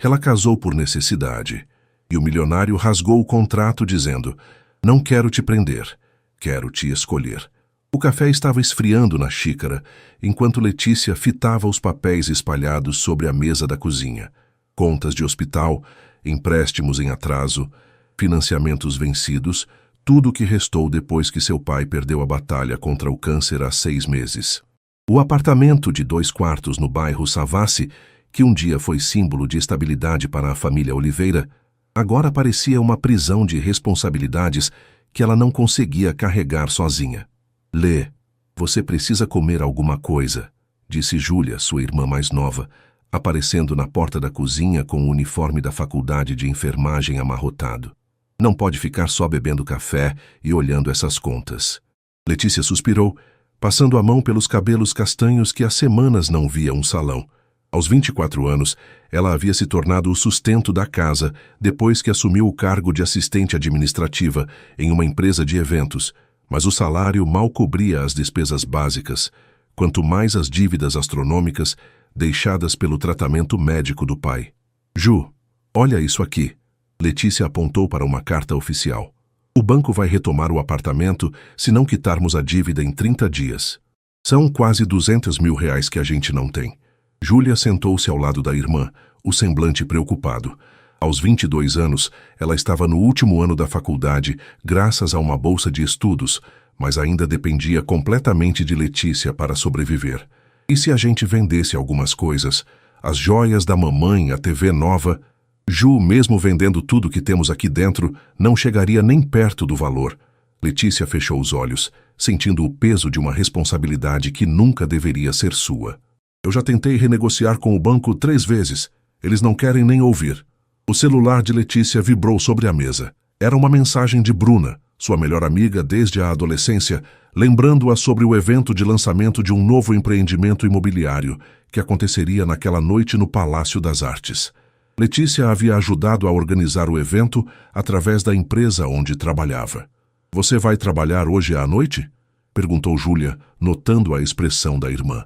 Ela casou por necessidade, e o milionário rasgou o contrato dizendo: "Não quero te prender, quero te escolher." O café estava esfriando na xícara, enquanto Letícia fitava os papéis espalhados sobre a mesa da cozinha. Contas de hospital, empréstimos em atraso, financiamentos vencidos, tudo o que restou depois que seu pai perdeu a batalha contra o câncer há 6 meses. O apartamento de 2 quartos no bairro Savassi, que um dia foi símbolo de estabilidade para a família Oliveira, agora parecia uma prisão de responsabilidades que ela não conseguia carregar sozinha. "Lê, você precisa comer alguma coisa", disse Júlia, sua irmã mais nova, aparecendo na porta da cozinha com o uniforme da faculdade de enfermagem amarrotado. "Não pode ficar só bebendo café e olhando essas contas." Letícia suspirou, passando a mão pelos cabelos castanhos que há semanas não via um salão. Aos 24 anos, ela havia se tornado o sustento da casa depois que assumiu o cargo de assistente administrativa em uma empresa de eventos, mas o salário mal cobria as despesas básicas, quanto mais as dívidas astronômicas deixadas pelo tratamento médico do pai. "Ju, olha isso aqui." Letícia apontou para uma carta oficial. "O banco vai retomar o apartamento se não quitarmos a dívida em 30 dias. São quase 200 mil reais que a gente não tem." Júlia sentou-se ao lado da irmã, o semblante preocupado. Aos 22 anos, ela estava no último ano da faculdade, graças a uma bolsa de estudos, mas ainda dependia completamente de Letícia para sobreviver. "E se a gente vendesse algumas coisas? As joias da mamãe, a TV nova? Ju, mesmo vendendo tudo que temos aqui dentro, não chegaria nem perto do valor." Letícia fechou os olhos, sentindo o peso de uma responsabilidade que nunca deveria ser sua. "Eu já tentei renegociar com o banco 3 vezes. Eles não querem nem ouvir." O celular de Letícia vibrou sobre a mesa. Era uma mensagem de Bruna, sua melhor amiga desde a adolescência, lembrando-a sobre o evento de lançamento de um novo empreendimento imobiliário que aconteceria naquela noite no Palácio das Artes. Letícia havia ajudado a organizar o evento através da empresa onde trabalhava. "Você vai trabalhar hoje à noite?" perguntou Júlia, notando a expressão da irmã.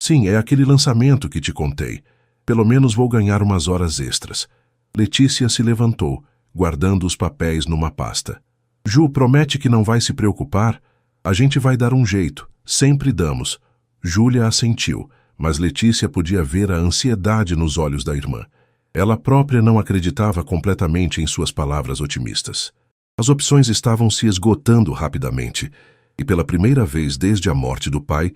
"Sim, é aquele lançamento que te contei. Pelo menos vou ganhar umas horas extras." Letícia se levantou, guardando os papéis numa pasta. "Ju, promete que não vai se preocupar? A gente vai dar um jeito, sempre damos." Júlia assentiu, mas Letícia podia ver a ansiedade nos olhos da irmã. Ela própria não acreditava completamente em suas palavras otimistas. As opções estavam se esgotando rapidamente, e pela primeira vez desde a morte do pai,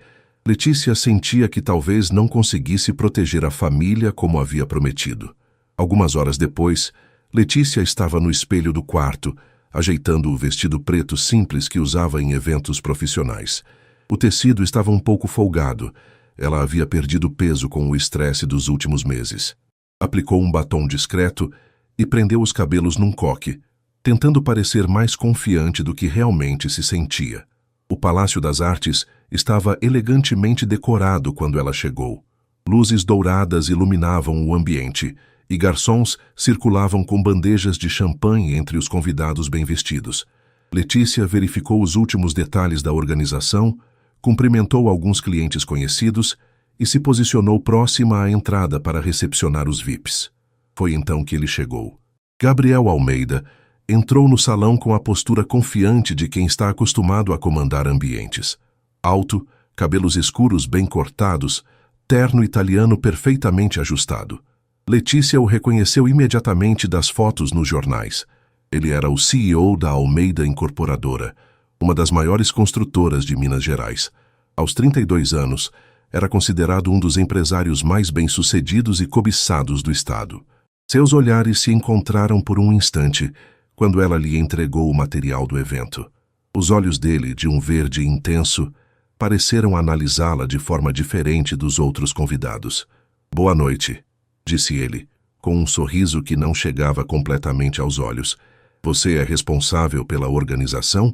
Letícia sentia que talvez não conseguisse proteger a família como havia prometido. Algumas horas depois, Letícia estava no espelho do quarto, ajeitando o vestido preto simples que usava em eventos profissionais. O tecido estava um pouco folgado. Ela havia perdido peso com o estresse dos últimos meses. Aplicou um batom discreto e prendeu os cabelos num coque, tentando parecer mais confiante do que realmente se sentia. O Palácio das Artes estava elegantemente decorado quando ela chegou. Luzes douradas iluminavam o ambiente, e garçons circulavam com bandejas de champanhe entre os convidados bem vestidos. Letícia verificou os últimos detalhes da organização, cumprimentou alguns clientes conhecidos e se posicionou próxima à entrada para recepcionar os VIPs. Foi então que ele chegou. Gabriel Almeida entrou no salão com a postura confiante de quem está acostumado a comandar ambientes. Alto, cabelos escuros bem cortados, terno italiano perfeitamente ajustado. Letícia o reconheceu imediatamente das fotos nos jornais. Ele era o CEO da Almeida Incorporadora, uma das maiores construtoras de Minas Gerais. Aos 32 anos, era considerado um dos empresários mais bem-sucedidos e cobiçados do estado. Seus olhares se encontraram por um instante, quando ela lhe entregou o material do evento. Os olhos dele, de um verde intenso, pareceram analisá-la de forma diferente dos outros convidados. "Boa noite", disse ele, com um sorriso que não chegava completamente aos olhos. "Você é responsável pela organização?"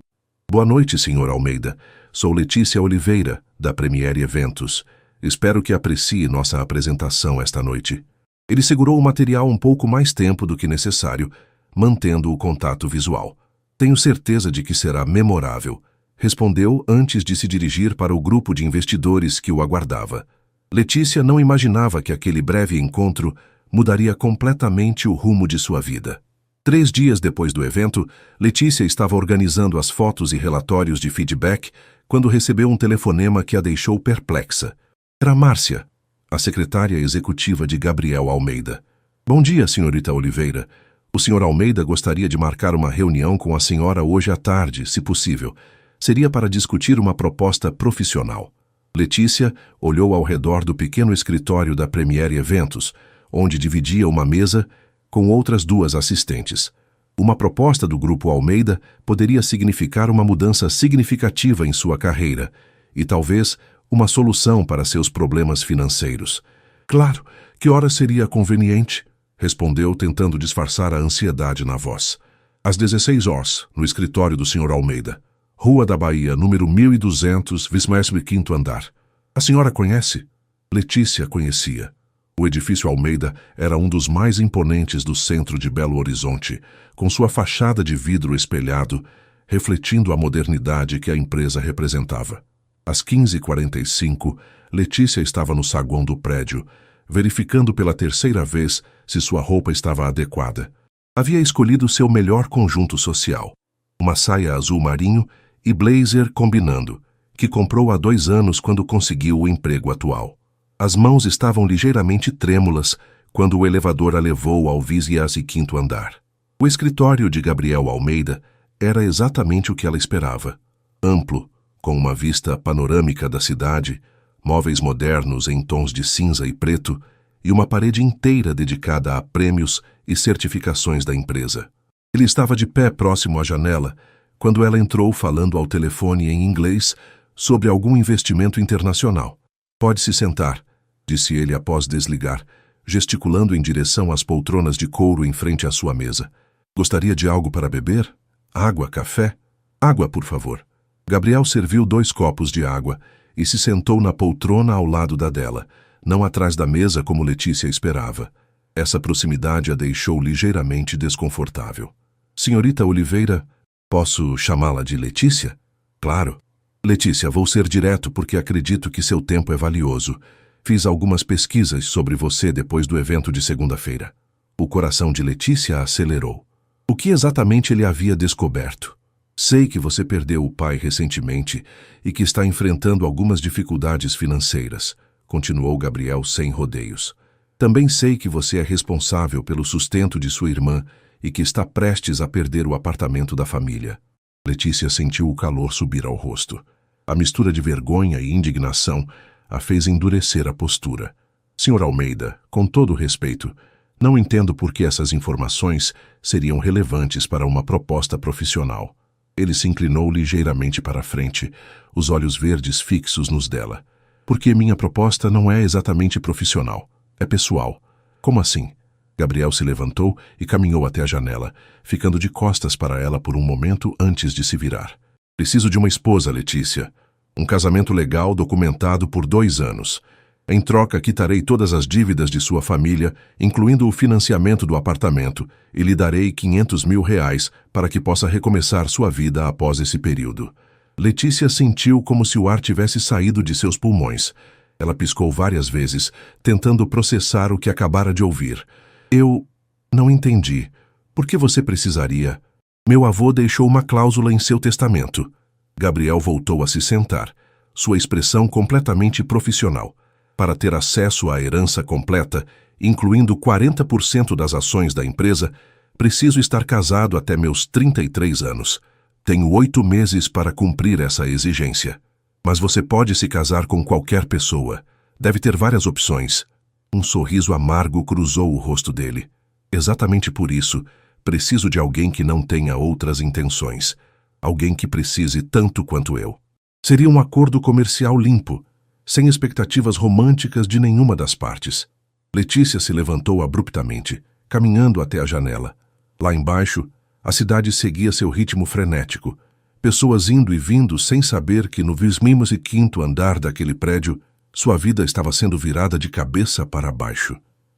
"Boa noite, Sr. Almeida. Sou Letícia Oliveira, da Premiere Eventos. Espero que aprecie nossa apresentação esta noite." Ele segurou o material um pouco mais tempo do que necessário, mantendo o contato visual. "Tenho certeza de que será memorável", respondeu antes de se dirigir para o grupo de investidores que o aguardava. Letícia não imaginava que aquele breve encontro mudaria completamente o rumo de sua vida. 3 dias depois do evento, Letícia estava organizando as fotos e relatórios de feedback quando recebeu um telefonema que a deixou perplexa. Era Márcia, a secretária executiva de Gabriel Almeida. Bom dia, senhorita Oliveira. O senhor Almeida gostaria de marcar uma reunião com a senhora hoje à tarde, se possível. Seria para discutir uma proposta profissional. Letícia olhou ao redor do pequeno escritório da Premiere Eventos, onde dividia uma mesa com outras 2 assistentes. Uma proposta do Grupo Almeida poderia significar uma mudança significativa em sua carreira e talvez uma solução para seus problemas financeiros. Claro, que hora seria conveniente? Respondeu, tentando disfarçar a ansiedade na voz. Às 16 horas, no escritório do Sr. Almeida. Rua da Bahia, número 1200, 25º andar. A senhora conhece? Letícia conhecia. O edifício Almeida era um dos mais imponentes do centro de Belo Horizonte, com sua fachada de vidro espelhado, refletindo a modernidade que a empresa representava. Às 15h45, Letícia estava no saguão do prédio, verificando pela 3ª vez se sua roupa estava adequada. Havia escolhido seu melhor conjunto social, uma saia azul marinho e blazer combinando, que comprou há 2 anos quando conseguiu o emprego atual. As mãos estavam ligeiramente trêmulas quando o elevador a levou ao 25º andar. O escritório de Gabriel Almeida era exatamente o que ela esperava. Amplo, com uma vista panorâmica da cidade, móveis modernos em tons de cinza e preto e uma parede inteira dedicada a prêmios e certificações da empresa. Ele estava de pé próximo à janela quando ela entrou falando ao telefone em inglês sobre algum investimento internacional. Pode se sentar, disse ele após desligar, gesticulando em direção às poltronas de couro em frente à sua mesa. Gostaria de algo para beber? Água, café? Água, por favor. Gabriel serviu 2 copos de água e se sentou na poltrona ao lado da dela, não atrás da mesa como Letícia esperava. Essa proximidade a deixou ligeiramente desconfortável. Senhorita Oliveira, posso chamá-la de Letícia? Claro. Letícia, vou ser direto porque acredito que seu tempo é valioso. Fiz algumas pesquisas sobre você depois do evento de segunda-feira. O coração de Letícia acelerou. O que exatamente ele havia descoberto? Sei que você perdeu o pai recentemente e que está enfrentando algumas dificuldades financeiras, continuou Gabriel sem rodeios. Também sei que você é responsável pelo sustento de sua irmã e que está prestes a perder o apartamento da família. Letícia sentiu o calor subir ao rosto. A mistura de vergonha e indignação a fez endurecer a postura. Senhor Almeida, com todo respeito, não entendo por que essas informações seriam relevantes para uma proposta profissional. Ele se inclinou ligeiramente para a frente, os olhos verdes fixos nos dela. Porque minha proposta não é exatamente profissional, é pessoal. Como assim? Gabriel se levantou e caminhou até a janela, ficando de costas para ela por um momento antes de se virar. Preciso de uma esposa, Letícia. Um casamento legal documentado por 2 anos. Em troca, quitarei todas as dívidas de sua família, incluindo o financiamento do apartamento, e lhe darei R$ 500.000 para que possa recomeçar sua vida após esse período. Letícia sentiu como se o ar tivesse saído de seus pulmões. Ela piscou várias vezes, tentando processar o que acabara de ouvir. Eu não entendi. Por que você precisaria? Meu avô deixou uma cláusula em seu testamento. Gabriel voltou a se sentar, sua expressão completamente profissional. Para ter acesso à herança completa, incluindo 40% das ações da empresa, preciso estar casado até meus 33 anos. Tenho 8 meses para cumprir essa exigência. Mas você pode se casar com qualquer pessoa. Deve ter várias opções. Um sorriso amargo cruzou o rosto dele. Exatamente por isso, preciso de alguém que não tenha outras intenções. Alguém que precise tanto quanto eu. Seria um acordo comercial limpo, sem expectativas românticas de nenhuma das partes. Letícia se levantou abruptamente, caminhando até a janela. Lá embaixo, a cidade seguia seu ritmo frenético. Pessoas indo e vindo sem saber que no 25º andar daquele prédio, sua vida estava sendo virada de cabeça para baixo.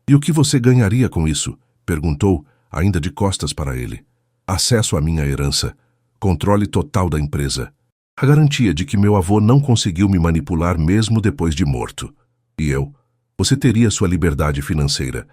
E o que você ganharia com isso? Perguntou, ainda de costas para ele. Acesso à minha herança. Controle total da empresa. A garantia de que meu avô não conseguiu me manipular mesmo depois de morto. E eu? Você teria sua liberdade financeira,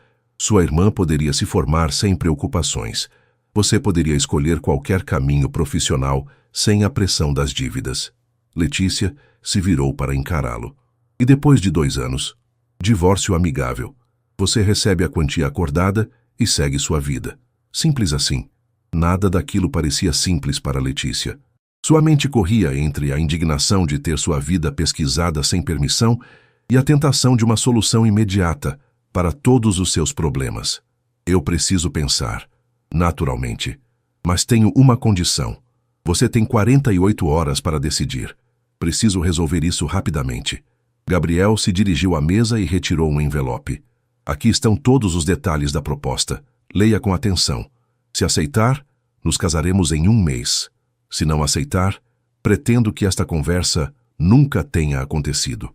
Sua irmã poderia se formar sem preocupações. Você poderia escolher qualquer caminho profissional sem a pressão das dívidas. Letícia se virou para encará-lo. E depois de 2 anos? Divórcio amigável. Você recebe a quantia acordada e segue sua vida. Simples assim. Nada daquilo parecia simples para Letícia. Sua mente corria entre a indignação de ter sua vida pesquisada sem permissão e a tentação de uma solução imediata para todos os seus problemas. Eu preciso pensar, naturalmente. Mas tenho uma condição. Você tem 48 horas para decidir. Preciso resolver isso rapidamente. Gabriel se dirigiu à mesa e retirou um envelope. Aqui estão todos os detalhes da proposta. Leia com atenção. Se aceitar, nos casaremos em 1 mês. Se não aceitar, pretendo que esta conversa nunca tenha acontecido.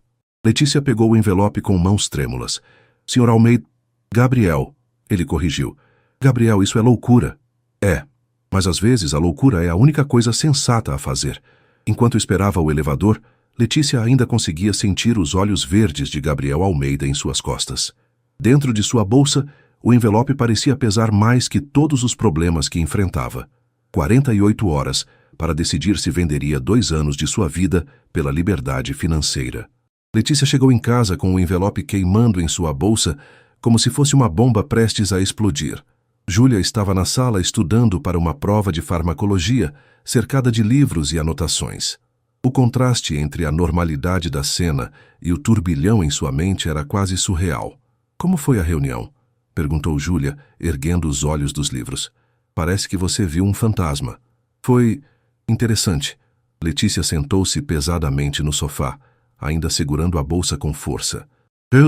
Letícia pegou o envelope com mãos trêmulas. Sr. Almeida... Gabriel, ele corrigiu. Gabriel, isso é loucura. É, mas às vezes a loucura é a única coisa sensata a fazer. Enquanto esperava o elevador, Letícia ainda conseguia sentir os olhos verdes de Gabriel Almeida em suas costas. Dentro de sua bolsa, o envelope parecia pesar mais que todos os problemas que enfrentava. 48 horas para decidir se venderia 2 anos de sua vida pela liberdade financeira. Letícia chegou em casa com o envelope queimando em sua bolsa, como se fosse uma bomba prestes a explodir. Júlia estava na sala estudando para uma prova de farmacologia, cercada de livros e anotações. O contraste entre a normalidade da cena e o turbilhão em sua mente era quase surreal. Como foi a reunião? Perguntou Júlia, erguendo os olhos dos livros. Parece que você viu um fantasma. Foi interessante. Letícia sentou-se pesadamente no sofá, ainda segurando a bolsa com força.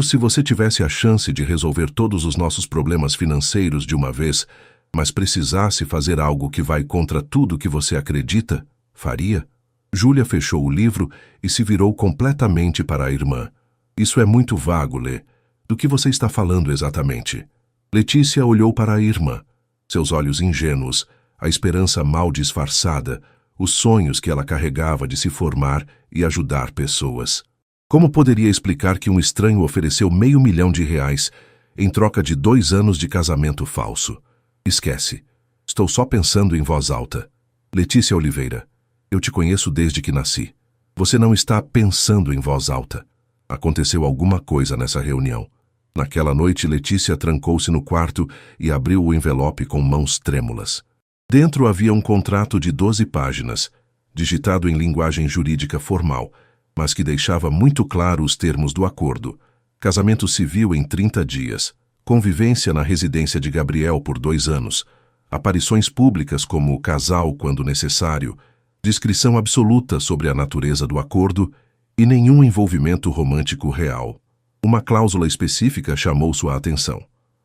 Se você tivesse a chance de resolver todos os nossos problemas financeiros de uma vez, mas precisasse fazer algo que vai contra tudo que você acredita, faria? Júlia fechou o livro e se virou completamente para a irmã. Isso é muito vago, Lê. Do que você está falando exatamente? Letícia olhou para a irmã. Seus olhos ingênuos, a esperança mal disfarçada, os sonhos que ela carregava de se formar e ajudar pessoas. Como poderia explicar que um estranho ofereceu R$500.000 em troca de 2 anos de casamento falso? Esquece. Estou só pensando em voz alta. Letícia Oliveira, eu te conheço desde que nasci. Você não está pensando em voz alta. Aconteceu alguma coisa nessa reunião. Naquela noite, Letícia trancou-se no quarto e abriu o envelope com mãos trêmulas. Dentro havia um contrato de 12 páginas, digitado em linguagem jurídica formal, mas que deixava muito claro os termos do acordo. Casamento civil em 30 dias, convivência na residência de Gabriel por 2 anos, aparições públicas como casal quando necessário, descrição absoluta sobre a natureza do acordo e nenhum envolvimento romântico real. Uma cláusula específica chamou sua atenção.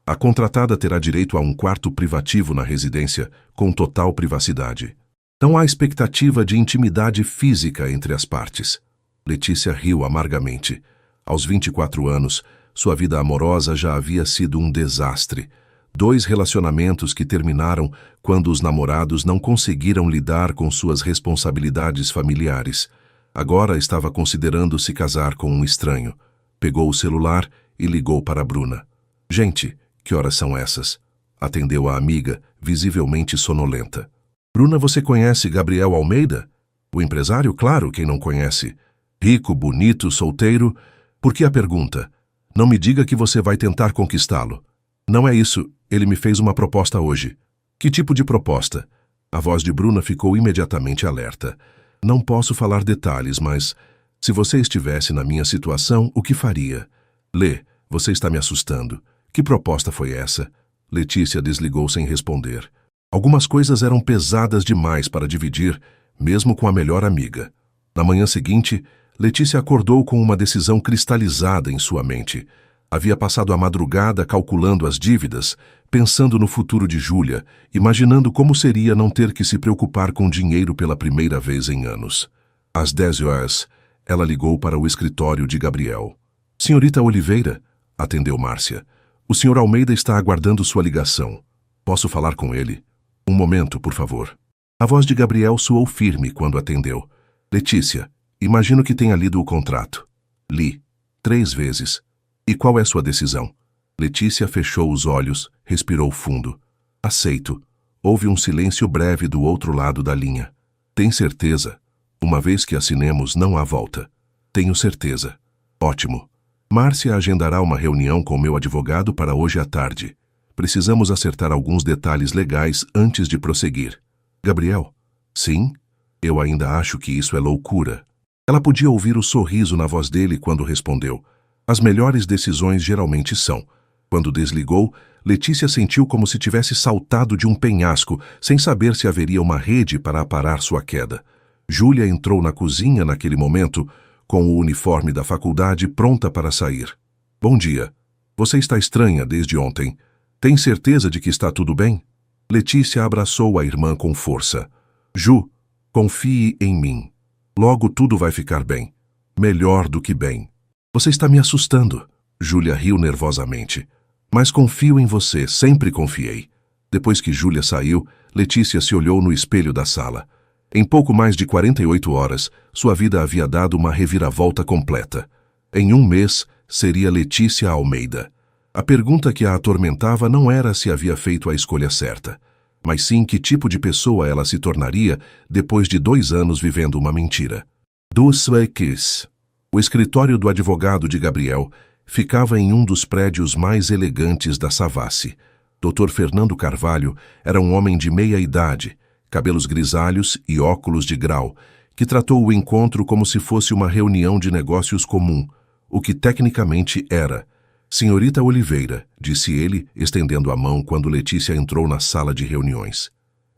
A contratada terá direito a um quarto privativo na residência, com total privacidade. Não há expectativa de intimidade física entre as partes. Letícia riu amargamente. Aos 24 anos, sua vida amorosa já havia sido um desastre. 2 relacionamentos que terminaram quando os namorados não conseguiram lidar com suas responsabilidades familiares. Agora estava considerando se casar com um estranho. Pegou o celular e ligou para Bruna. Gente, que horas são essas? Atendeu a amiga, visivelmente sonolenta. Bruna, você conhece Gabriel Almeida? O empresário, claro, quem não conhece. Rico, bonito, solteiro. Por que a pergunta? Não me diga que você vai tentar conquistá-lo. Não é isso, ele me fez uma proposta hoje. Que tipo de proposta? A voz de Bruna ficou imediatamente alerta. Não posso falar detalhes, mas se você estivesse na minha situação, o que faria? Lê, você está me assustando. Que proposta foi essa? Letícia desligou sem responder. Algumas coisas eram pesadas demais para dividir, mesmo com a melhor amiga. Na manhã seguinte, Letícia acordou com uma decisão cristalizada em sua mente. Havia passado a madrugada calculando as dívidas, pensando no futuro de Júlia, imaginando como seria não ter que se preocupar com dinheiro pela primeira vez em anos. Às 10 horas, ela ligou para o escritório de Gabriel. Senhorita Oliveira, atendeu Márcia. O Sr. Almeida está aguardando sua ligação. Posso falar com ele? Um momento, por favor. A voz de Gabriel soou firme quando atendeu. Letícia, imagino que tenha lido o contrato. Li. 3 vezes. E qual é sua decisão? Letícia fechou os olhos, respirou fundo. Aceito. Houve um silêncio breve do outro lado da linha. Tem certeza? Uma vez que assinemos, não há volta. Tenho certeza. Ótimo. Márcia agendará uma reunião com meu advogado para hoje à tarde. Precisamos acertar alguns detalhes legais antes de prosseguir. Gabriel? Sim? Eu ainda acho que isso é loucura. Ela podia ouvir o sorriso na voz dele quando respondeu. As melhores decisões geralmente são. Quando desligou, Letícia sentiu como se tivesse saltado de um penhasco, sem saber se haveria uma rede para aparar sua queda. Júlia entrou na cozinha naquele momento, com o uniforme da faculdade pronta para sair. Bom dia. Você está estranha desde ontem. Tem certeza de que está tudo bem? Letícia abraçou a irmã com força. Ju, confie em mim. Logo tudo vai ficar bem. Melhor do que bem. Você está me assustando. Júlia riu nervosamente. Mas confio em você, sempre confiei. Depois que Júlia saiu, Letícia se olhou no espelho da sala. Em pouco mais de 48 horas, sua vida havia dado uma reviravolta completa. Em um mês, seria Letícia Almeida. A pergunta que a atormentava não era se havia feito a escolha certa, mas sim que tipo de pessoa ela se tornaria depois de 2 anos vivendo uma mentira. Dos Weikes. O escritório do advogado de Gabriel ficava em um dos prédios mais elegantes da Savassi. Dr. Fernando Carvalho era um homem de meia idade, cabelos grisalhos e óculos de grau, que tratou o encontro como se fosse uma reunião de negócios comum, o que tecnicamente era. Senhorita Oliveira, disse ele, estendendo a mão quando Letícia entrou na sala de reuniões.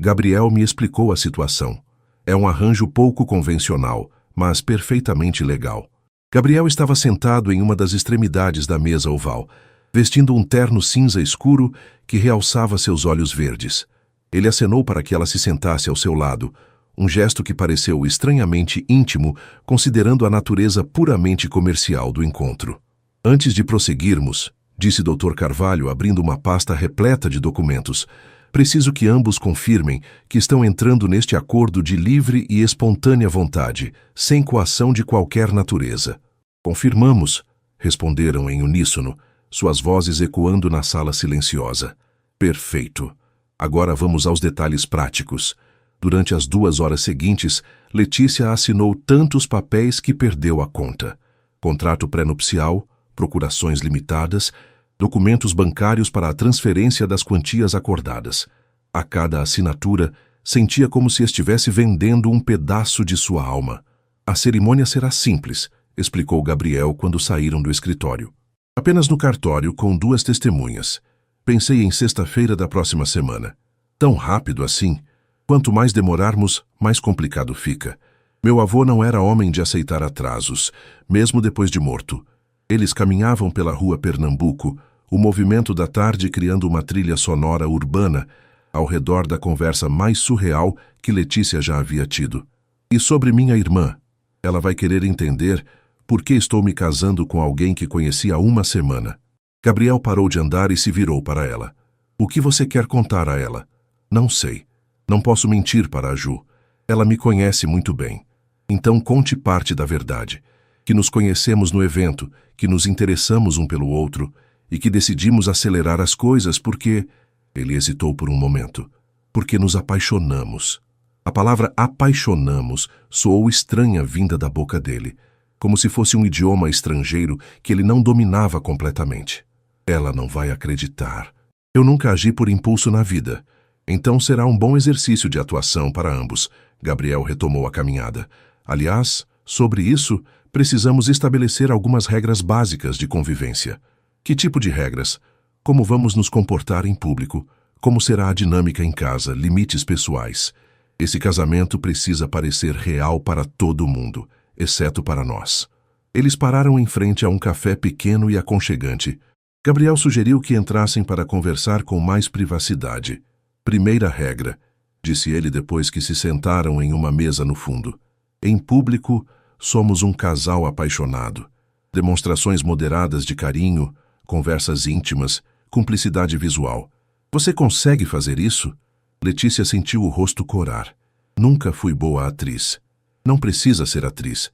Gabriel me explicou a situação. É um arranjo pouco convencional, mas perfeitamente legal. Gabriel estava sentado em uma das extremidades da mesa oval, vestindo um terno cinza escuro que realçava seus olhos verdes. Ele acenou para que ela se sentasse ao seu lado, um gesto que pareceu estranhamente íntimo, considerando a natureza puramente comercial do encontro. Antes de prosseguirmos, disse Dr. Carvalho, abrindo uma pasta repleta de documentos, preciso que ambos confirmem que estão entrando neste acordo de livre e espontânea vontade, sem coação de qualquer natureza. Confirmamos, responderam em uníssono, suas vozes ecoando na sala silenciosa. Perfeito. Agora vamos aos detalhes práticos. Durante as 2 horas seguintes, Letícia assinou tantos papéis que perdeu a conta. Contrato pré-nupcial, procurações limitadas, documentos bancários para a transferência das quantias acordadas. A cada assinatura, sentia como se estivesse vendendo um pedaço de sua alma. A cerimônia será simples, explicou Gabriel quando saíram do escritório. Apenas no cartório, com 2 testemunhas. Pensei em sexta-feira da próxima semana. Tão rápido assim? Quanto mais demorarmos, mais complicado fica. Meu avô não era homem de aceitar atrasos, mesmo depois de morto. Eles caminhavam pela rua Pernambuco, o movimento da tarde criando uma trilha sonora urbana ao redor da conversa mais surreal que Letícia já havia tido. E sobre minha irmã, ela vai querer entender por que estou me casando com alguém que conheci há 1 semana. Gabriel parou de andar e se virou para ela. O que você quer contar a ela? Não sei. Não posso mentir para a Ju. Ela me conhece muito bem. Então conte parte da verdade. Que nos conhecemos no evento, que nos interessamos um pelo outro e que decidimos acelerar as coisas porque... Ele hesitou por um momento. Porque nos apaixonamos. A palavra apaixonamos soou estranha vinda da boca dele, como se fosse um idioma estrangeiro que ele não dominava completamente. Ela não vai acreditar. Eu nunca agi por impulso na vida. Então será um bom exercício de atuação para ambos. Gabriel retomou a caminhada. Aliás, sobre isso, precisamos estabelecer algumas regras básicas de convivência. Que tipo de regras? Como vamos nos comportar em público? Como será a dinâmica em casa? Limites pessoais? Esse casamento precisa parecer real para todo mundo, exceto para nós. Eles pararam em frente a um café pequeno e aconchegante. Gabriel sugeriu que entrassem para conversar com mais privacidade. Primeira regra, disse ele depois que se sentaram em uma mesa no fundo. Em público, somos um casal apaixonado. Demonstrações moderadas de carinho, conversas íntimas, cumplicidade visual. Você consegue fazer isso? Letícia sentiu o rosto corar. Nunca fui boa atriz. Não precisa ser atriz.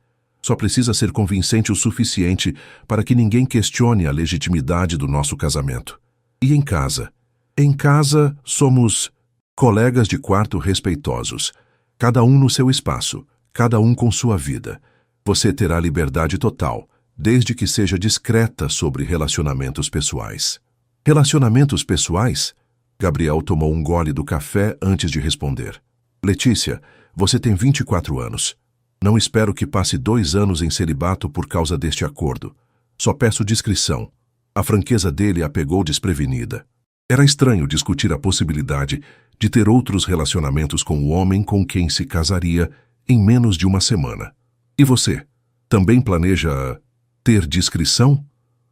Só precisa ser convincente o suficiente para que ninguém questione a legitimidade do nosso casamento. E em casa? Em casa, somos colegas de quarto respeitosos, cada um no seu espaço, cada um com sua vida. Você terá liberdade total, desde que seja discreta sobre relacionamentos pessoais. Relacionamentos pessoais? Gabriel tomou um gole do café antes de responder. Letícia, você tem 24 anos. Não espero que passe 2 anos em celibato por causa deste acordo. Só peço discrição. A franqueza dele a pegou desprevenida. Era estranho discutir a possibilidade de ter outros relacionamentos com o homem com quem se casaria em menos de uma semana. E você? Também planeja ter discrição?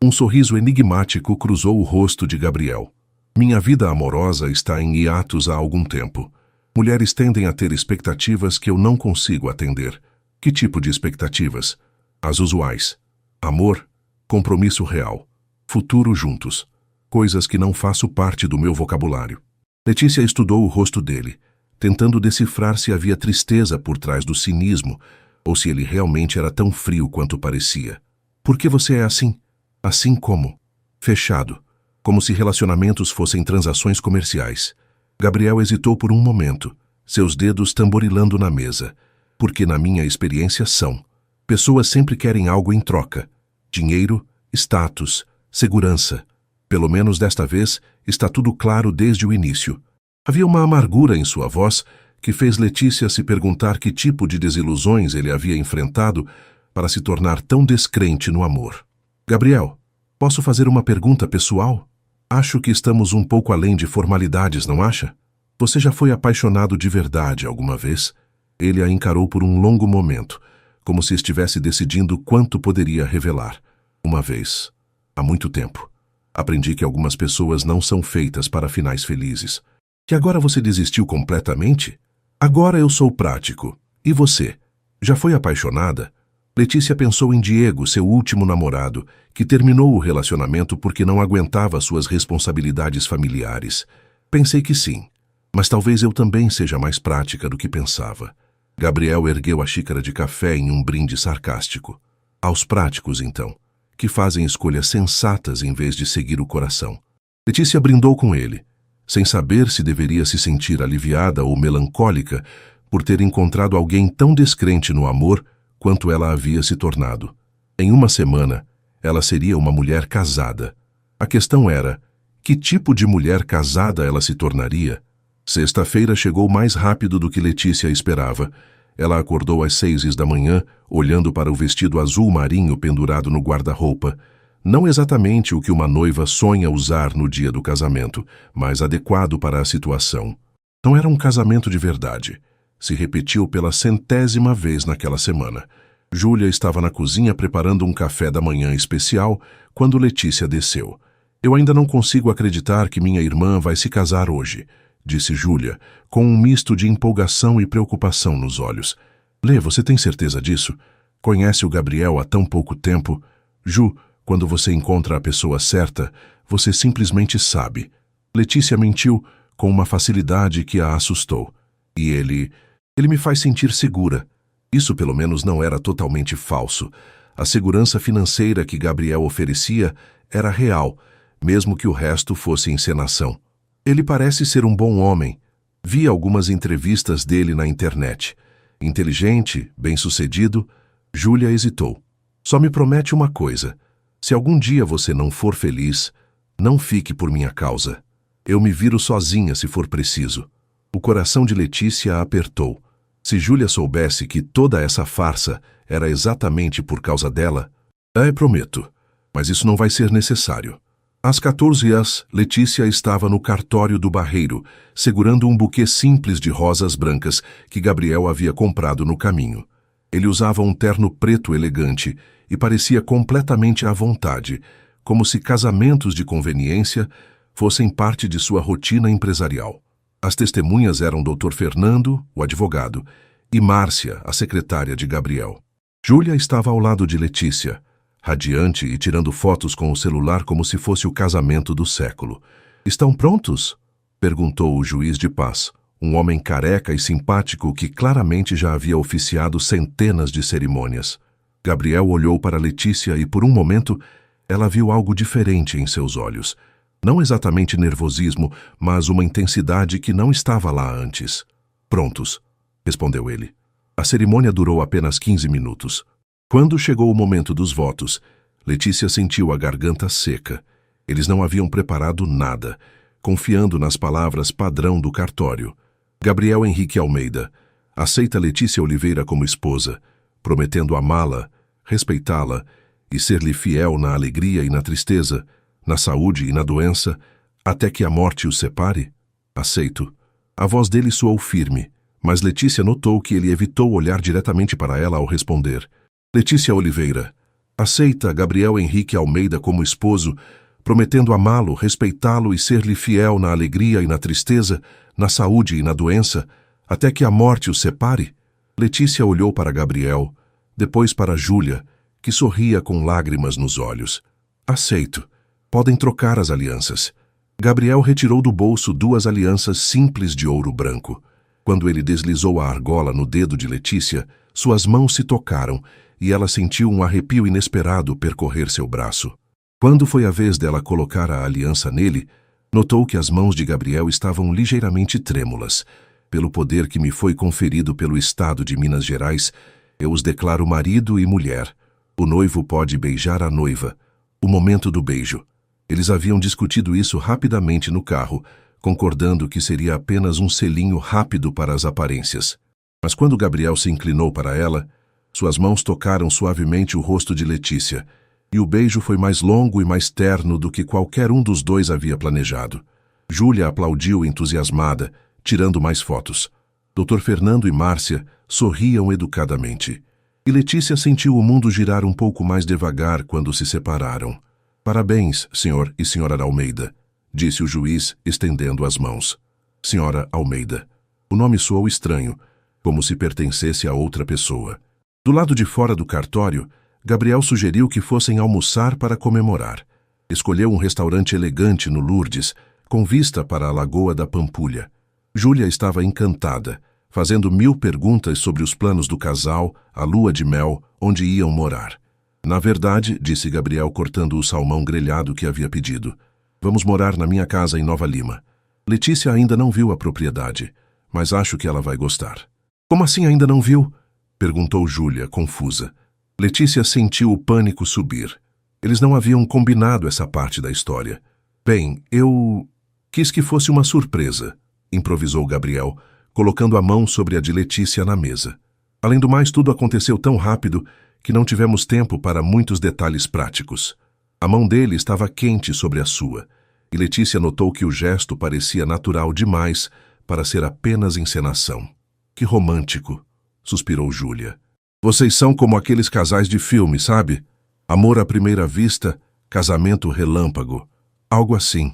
Um sorriso enigmático cruzou o rosto de Gabriel. Minha vida amorosa está em hiatos há algum tempo. Mulheres tendem a ter expectativas que eu não consigo atender. Que tipo de expectativas? As usuais. Amor, compromisso real, futuro juntos. Coisas que não faço parte do meu vocabulário. Letícia estudou o rosto dele, tentando decifrar se havia tristeza por trás do cinismo ou se ele realmente era tão frio quanto parecia. Por que você é assim? Assim como? Fechado. Como se relacionamentos fossem transações comerciais. Gabriel hesitou por um momento, seus dedos tamborilando na mesa. Porque na minha experiência são. Pessoas sempre querem algo em troca. Dinheiro, status, segurança. Pelo menos desta vez, está tudo claro desde o início. Havia uma amargura em sua voz que fez Letícia se perguntar que tipo de desilusões ele havia enfrentado para se tornar tão descrente no amor. Gabriel, posso fazer uma pergunta pessoal? Acho que estamos um pouco além de formalidades, não acha? Você já foi apaixonado de verdade alguma vez? Ele a encarou por um longo momento, como se estivesse decidindo quanto poderia revelar. Uma vez. Há muito tempo. Aprendi que algumas pessoas não são feitas para finais felizes. Que agora você desistiu completamente? Agora eu sou prático. E você? Já foi apaixonada? Letícia pensou em Diego, seu último namorado, que terminou o relacionamento porque não aguentava suas responsabilidades familiares. Pensei que sim, mas talvez eu também seja mais prática do que pensava. Gabriel ergueu a xícara de café em um brinde sarcástico. Aos práticos, então, que fazem escolhas sensatas em vez de seguir o coração. Letícia brindou com ele, sem saber se deveria se sentir aliviada ou melancólica por ter encontrado alguém tão descrente no amor quanto ela havia se tornado. Em uma semana, ela seria uma mulher casada. A questão era, que tipo de mulher casada ela se tornaria? Sexta-feira chegou mais rápido do que Letícia esperava. Ela acordou às 6 da manhã, olhando para o vestido azul marinho pendurado no guarda-roupa. Não exatamente o que uma noiva sonha usar no dia do casamento, mas adequado para a situação. Não era um casamento de verdade. Se repetiu pela 100ª vez naquela semana. Júlia estava na cozinha preparando um café da manhã especial quando Letícia desceu. Eu ainda não consigo acreditar que minha irmã vai se casar hoje, disse Júlia, com um misto de empolgação e preocupação nos olhos. Lê, você tem certeza disso? Conhece o Gabriel há tão pouco tempo? Ju, quando você encontra a pessoa certa, você simplesmente sabe. Letícia mentiu com uma facilidade que a assustou. E ele me faz sentir segura. Isso pelo menos não era totalmente falso. A segurança financeira que Gabriel oferecia era real, mesmo que o resto fosse encenação. Ele parece ser um bom homem. Vi algumas entrevistas dele na internet. Inteligente, bem-sucedido. Júlia hesitou. Só me promete uma coisa. Se algum dia você não for feliz, não fique por minha causa. Eu me viro sozinha se for preciso. O coração de Letícia a apertou. Se Júlia soubesse que toda essa farsa era exatamente por causa dela... prometo, mas isso não vai ser necessário. Às 14h, Letícia estava no cartório do barreiro, segurando um buquê simples de rosas brancas que Gabriel havia comprado no caminho. Ele usava um terno preto elegante e parecia completamente à vontade, como se casamentos de conveniência fossem parte de sua rotina empresarial. As testemunhas eram Dr. Fernando, o advogado, e Márcia, a secretária de Gabriel. Júlia estava ao lado de Letícia, radiante e tirando fotos com o celular como se fosse o casamento do século. "Estão prontos?" perguntou o juiz de paz, um homem careca e simpático que claramente já havia oficiado centenas de cerimônias. Gabriel olhou para Letícia e, por um momento, ela viu algo diferente em seus olhos. Não exatamente nervosismo, mas uma intensidade que não estava lá antes. Prontos, respondeu ele. A cerimônia durou apenas 15 minutos. Quando chegou o momento dos votos, Letícia sentiu a garganta seca. Eles não haviam preparado nada, confiando nas palavras padrão do cartório. Gabriel Henrique Almeida aceita Letícia Oliveira como esposa, prometendo amá-la, respeitá-la e ser-lhe fiel na alegria e na tristeza, na saúde e na doença, até que a morte os separe? Aceito. A voz dele soou firme, mas Letícia notou que ele evitou olhar diretamente para ela ao responder. Letícia Oliveira aceita Gabriel Henrique Almeida como esposo, prometendo amá-lo, respeitá-lo e ser-lhe fiel na alegria e na tristeza, na saúde e na doença, até que a morte os separe? Letícia olhou para Gabriel, depois para Júlia, que sorria com lágrimas nos olhos. Aceito. Podem trocar as alianças. Gabriel retirou do bolso 2 alianças simples de ouro branco. Quando ele deslizou a argola no dedo de Letícia, suas mãos se tocaram e ela sentiu um arrepio inesperado percorrer seu braço. Quando foi a vez dela colocar a aliança nele, notou que as mãos de Gabriel estavam ligeiramente trêmulas. Pelo poder que me foi conferido pelo Estado de Minas Gerais, eu os declaro marido e mulher. O noivo pode beijar a noiva. O momento do beijo. Eles haviam discutido isso rapidamente no carro, concordando que seria apenas um selinho rápido para as aparências. Mas quando Gabriel se inclinou para ela, suas mãos tocaram suavemente o rosto de Letícia, e o beijo foi mais longo e mais terno do que qualquer um dos dois havia planejado. Júlia aplaudiu entusiasmada, tirando mais fotos. Dr. Fernando e Márcia sorriam educadamente. E Letícia sentiu o mundo girar um pouco mais devagar quando se separaram. Parabéns, senhor e senhora Almeida, disse o juiz, estendendo as mãos. Senhora Almeida. O nome soou estranho, como se pertencesse a outra pessoa. Do lado de fora do cartório, Gabriel sugeriu que fossem almoçar para comemorar. Escolheu um restaurante elegante no Lourdes, com vista para a Lagoa da Pampulha. Júlia estava encantada, fazendo 1000 perguntas sobre os planos do casal, a lua de mel, onde iam morar. Na verdade, disse Gabriel cortando o salmão grelhado que havia pedido, vamos morar na minha casa em Nova Lima. Letícia ainda não viu a propriedade, mas acho que ela vai gostar. Como assim ainda não viu? Perguntou Júlia, confusa. Letícia sentiu o pânico subir. Eles não haviam combinado essa parte da história. Bem, eu quis que fosse uma surpresa, improvisou Gabriel, colocando a mão sobre a de Letícia na mesa. Além do mais, tudo aconteceu tão rápido que não tivemos tempo para muitos detalhes práticos. A mão dele estava quente sobre a sua, e Letícia notou que o gesto parecia natural demais para ser apenas encenação. Que romântico, suspirou Júlia. Vocês são como aqueles casais de filme, sabe? Amor à primeira vista, casamento relâmpago. Algo assim,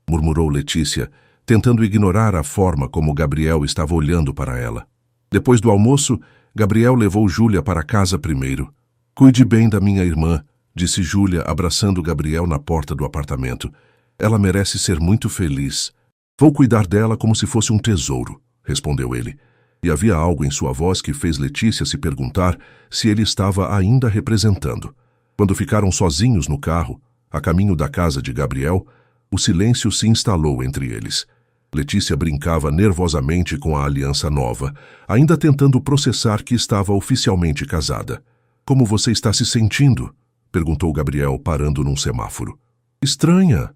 murmurou Letícia, tentando ignorar a forma como Gabriel estava olhando para ela. Depois do almoço, Gabriel levou Júlia para casa primeiro. Cuide bem da minha irmã, disse Júlia, abraçando Gabriel na porta do apartamento. Ela merece ser muito feliz. Vou cuidar dela como se fosse um tesouro, respondeu ele. E havia algo em sua voz que fez Letícia se perguntar se ele estava ainda representando. Quando ficaram sozinhos no carro, a caminho da casa de Gabriel, o silêncio se instalou entre eles. Letícia brincava nervosamente com a aliança nova, ainda tentando processar que estava oficialmente casada. Como você está se sentindo? Perguntou Gabriel, parando num semáforo. Estranha.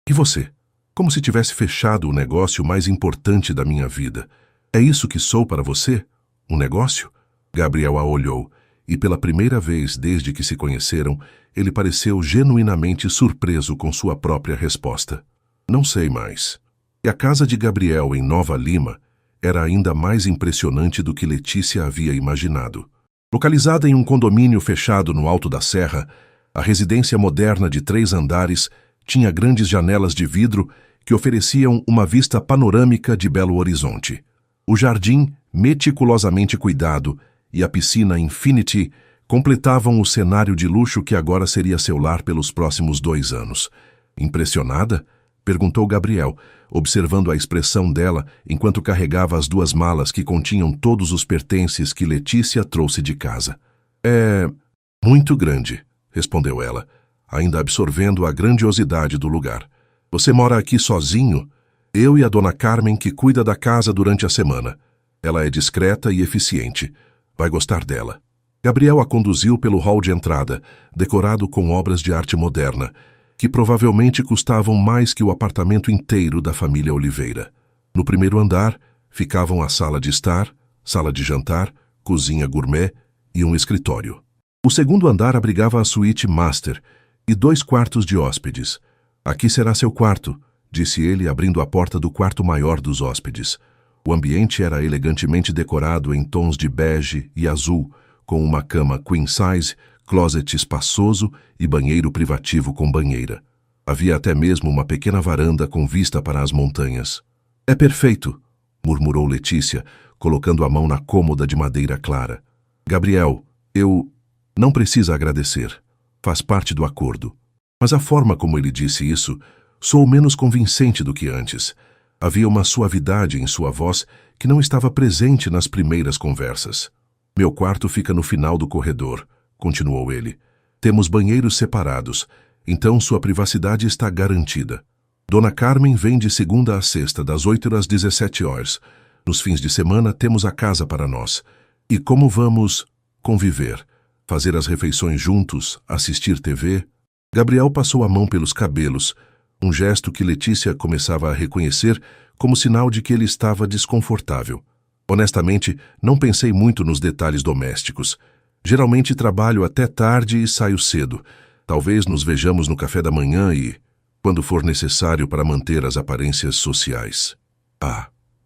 E você? Como se tivesse fechado o negócio mais importante da minha vida. É isso que sou para você? Um negócio? Gabriel a olhou, e pela primeira vez desde que se conheceram, ele pareceu genuinamente surpreso com sua própria resposta. Não sei mais. E a casa de Gabriel em Nova Lima era ainda mais impressionante do que Letícia havia imaginado. Localizada em um condomínio fechado no alto da serra, a residência moderna de 3 andares tinha grandes janelas de vidro que ofereciam uma vista panorâmica de Belo Horizonte. O jardim, meticulosamente cuidado, e a piscina Infinity completavam o cenário de luxo que agora seria seu lar pelos próximos 2 anos. Impressionada? Perguntou Gabriel, observando a expressão dela enquanto carregava as 2 malas que continham todos os pertences que Letícia trouxe de casa. Muito grande, respondeu ela, ainda absorvendo a grandiosidade do lugar. Você mora aqui sozinho? Eu e a dona Carmen, que cuida da casa durante a semana. Ela é discreta e eficiente. Vai gostar dela. Gabriel a conduziu pelo hall de entrada, decorado com obras de arte moderna, que provavelmente custavam mais que o apartamento inteiro da família Oliveira. No primeiro andar, ficavam a sala de estar, sala de jantar, cozinha gourmet e um escritório. O segundo andar abrigava a suíte master e 2 quartos de hóspedes. Aqui será seu quarto, disse ele, abrindo a porta do quarto maior dos hóspedes. O ambiente era elegantemente decorado em tons de bege e azul, com uma cama queen size, closet espaçoso e banheiro privativo com banheira. Havia até mesmo uma pequena varanda com vista para as montanhas. É perfeito, murmurou Letícia, colocando a mão na cômoda de madeira clara. Gabriel, não precisa agradecer. Faz parte do acordo. Mas a forma como ele disse isso soou menos convincente do que antes. Havia uma suavidade em sua voz que não estava presente nas primeiras conversas. Meu quarto fica no final do corredor, continuou ele. Temos banheiros separados, então sua privacidade está garantida. Dona Carmen vem de segunda a sexta, das 8 às 17 horas. Nos fins de semana temos a casa para nós. E como vamos conviver? Fazer as refeições juntos, assistir TV? Gabriel passou a mão pelos cabelos, um gesto que Letícia começava a reconhecer como sinal de que ele estava desconfortável. Honestamente, não pensei muito nos detalhes domésticos. Geralmente trabalho até tarde e saio cedo. Talvez nos vejamos no café da manhã e, quando for necessário para manter as aparências sociais.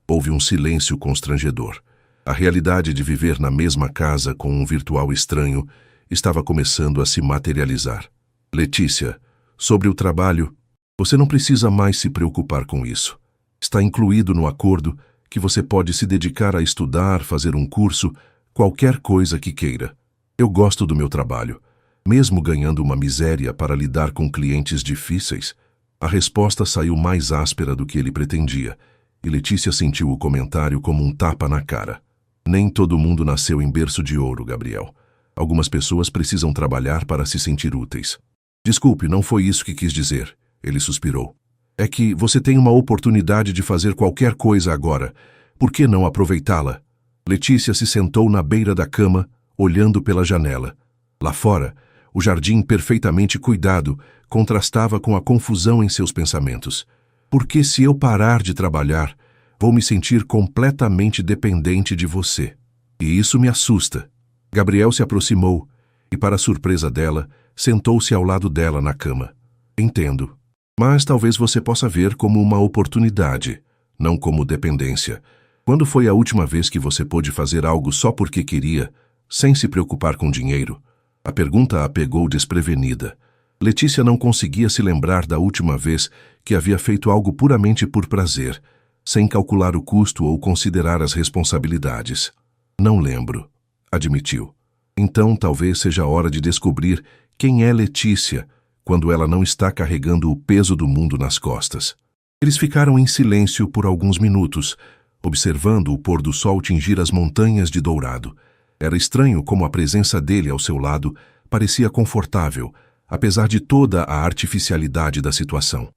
Houve um silêncio constrangedor. A realidade de viver na mesma casa com um virtual estranho estava começando a se materializar. Letícia, sobre o trabalho, você não precisa mais se preocupar com isso. Está incluído no acordo que você pode se dedicar a estudar, fazer um curso, qualquer coisa que queira. Eu gosto do meu trabalho. Mesmo ganhando uma miséria para lidar com clientes difíceis, a resposta saiu mais áspera do que ele pretendia, e Letícia sentiu o comentário como um tapa na cara. Nem todo mundo nasceu em berço de ouro, Gabriel. Algumas pessoas precisam trabalhar para se sentir úteis. Desculpe, não foi isso que quis dizer, ele suspirou. É que você tem uma oportunidade de fazer qualquer coisa agora. Por que não aproveitá-la? Letícia se sentou na beira da cama, olhando pela janela. Lá fora, o jardim perfeitamente cuidado contrastava com a confusão em seus pensamentos. Porque se eu parar de trabalhar, vou me sentir completamente dependente de você. E isso me assusta. Gabriel se aproximou e, para surpresa dela, sentou-se ao lado dela na cama. Entendo. Mas talvez você possa ver como uma oportunidade, não como dependência. Quando foi a última vez que você pôde fazer algo só porque queria, sem se preocupar com dinheiro? A pergunta a pegou desprevenida. Letícia não conseguia se lembrar da última vez que havia feito algo puramente por prazer, sem calcular o custo ou considerar as responsabilidades. Não lembro, admitiu. Então talvez seja a hora de descobrir quem é Letícia, quando ela não está carregando o peso do mundo nas costas. Eles ficaram em silêncio por alguns minutos, observando o pôr do sol tingir as montanhas de dourado. Era estranho como a presença dele ao seu lado parecia confortável, apesar de toda a artificialidade da situação.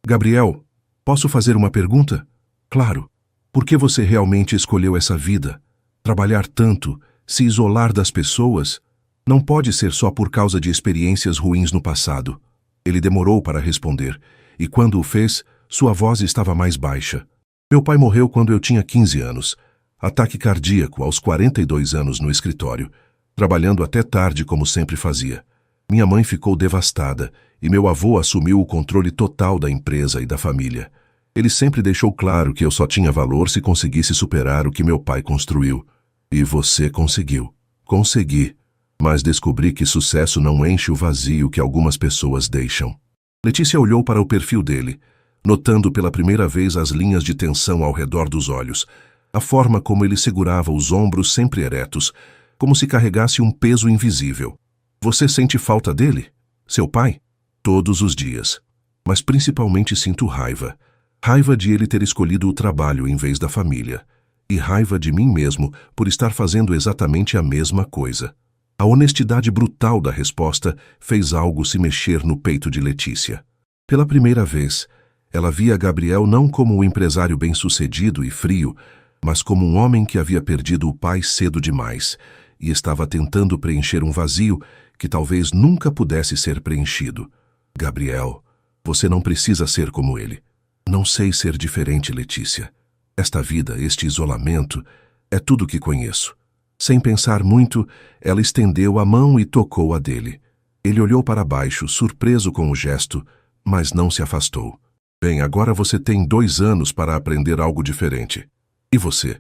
Gabriel, posso fazer uma pergunta? Claro. Por que você realmente escolheu essa vida? Trabalhar tanto, se isolar das pessoas? Não pode ser só por causa de experiências ruins no passado. Ele demorou para responder, e quando o fez, sua voz estava mais baixa. Meu pai morreu quando eu tinha 15 anos. Ataque cardíaco aos 42 anos no escritório, trabalhando até tarde como sempre fazia. Minha mãe ficou devastada e meu avô assumiu o controle total da empresa e da família. Ele sempre deixou claro que eu só tinha valor se conseguisse superar o que meu pai construiu. E você conseguiu. Consegui. Mas descobri que sucesso não enche o vazio que algumas pessoas deixam. Letícia olhou para o perfil dele, notando pela primeira vez as linhas de tensão ao redor dos olhos, a forma como ele segurava os ombros sempre eretos, como se carregasse um peso invisível. Você sente falta dele? Seu pai? Todos os dias. Mas principalmente sinto raiva. Raiva de ele ter escolhido o trabalho em vez da família. E raiva de mim mesmo por estar fazendo exatamente a mesma coisa. A honestidade brutal da resposta fez algo se mexer no peito de Letícia. Pela primeira vez, ela via Gabriel não como um empresário bem-sucedido e frio, mas como um homem que havia perdido o pai cedo demais e estava tentando preencher um vazio que talvez nunca pudesse ser preenchido. Gabriel, você não precisa ser como ele. Não sei ser diferente, Letícia. Esta vida, este isolamento, é tudo o que conheço. Sem pensar muito, ela estendeu a mão e tocou a dele. Ele olhou para baixo, surpreso com o gesto, mas não se afastou. Bem, agora você tem 2 anos para aprender algo diferente. E você?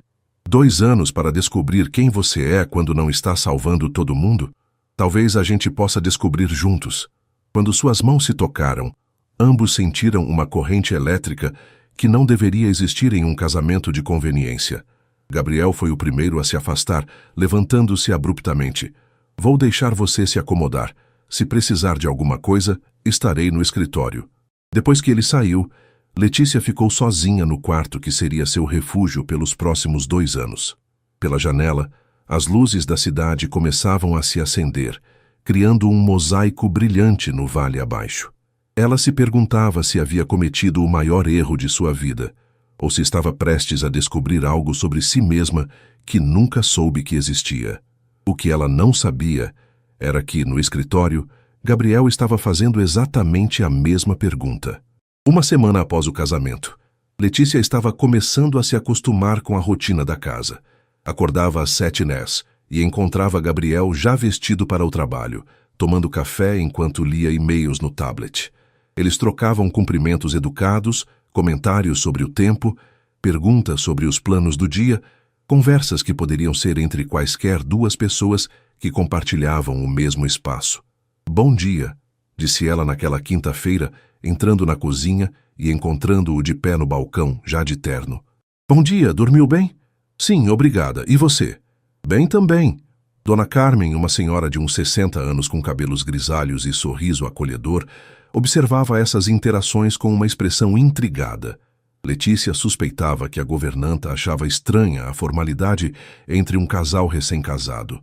2 anos para descobrir quem você é quando não está salvando todo mundo? Talvez a gente possa descobrir juntos. Quando suas mãos se tocaram, ambos sentiram uma corrente elétrica que não deveria existir em um casamento de conveniência. Gabriel foi o primeiro a se afastar, levantando-se abruptamente. Vou deixar você se acomodar. Se precisar de alguma coisa, estarei no escritório. Depois que ele saiu, Letícia ficou sozinha no quarto que seria seu refúgio pelos próximos 2 anos. Pela janela, as luzes da cidade começavam a se acender, criando um mosaico brilhante no vale abaixo. Ela se perguntava se havia cometido o maior erro de sua vida, ou se estava prestes a descobrir algo sobre si mesma que nunca soube que existia. O que ela não sabia era que, no escritório, Gabriel estava fazendo exatamente a mesma pergunta. Uma semana após o casamento, Letícia estava começando a se acostumar com a rotina da casa. Acordava às 7h e encontrava Gabriel já vestido para o trabalho, tomando café enquanto lia e-mails no tablet. Eles trocavam cumprimentos educados, comentários sobre o tempo, perguntas sobre os planos do dia, conversas que poderiam ser entre quaisquer 2 pessoas que compartilhavam o mesmo espaço. Bom dia, disse ela naquela quinta-feira, entrando na cozinha e encontrando-o de pé no balcão, já de terno. Bom dia, dormiu bem? Sim, obrigada. E você? Bem também. Dona Carmen, uma senhora de uns 60 anos com cabelos grisalhos e sorriso acolhedor, observava essas interações com uma expressão intrigada. Letícia suspeitava que a governanta achava estranha a formalidade entre um casal recém-casado.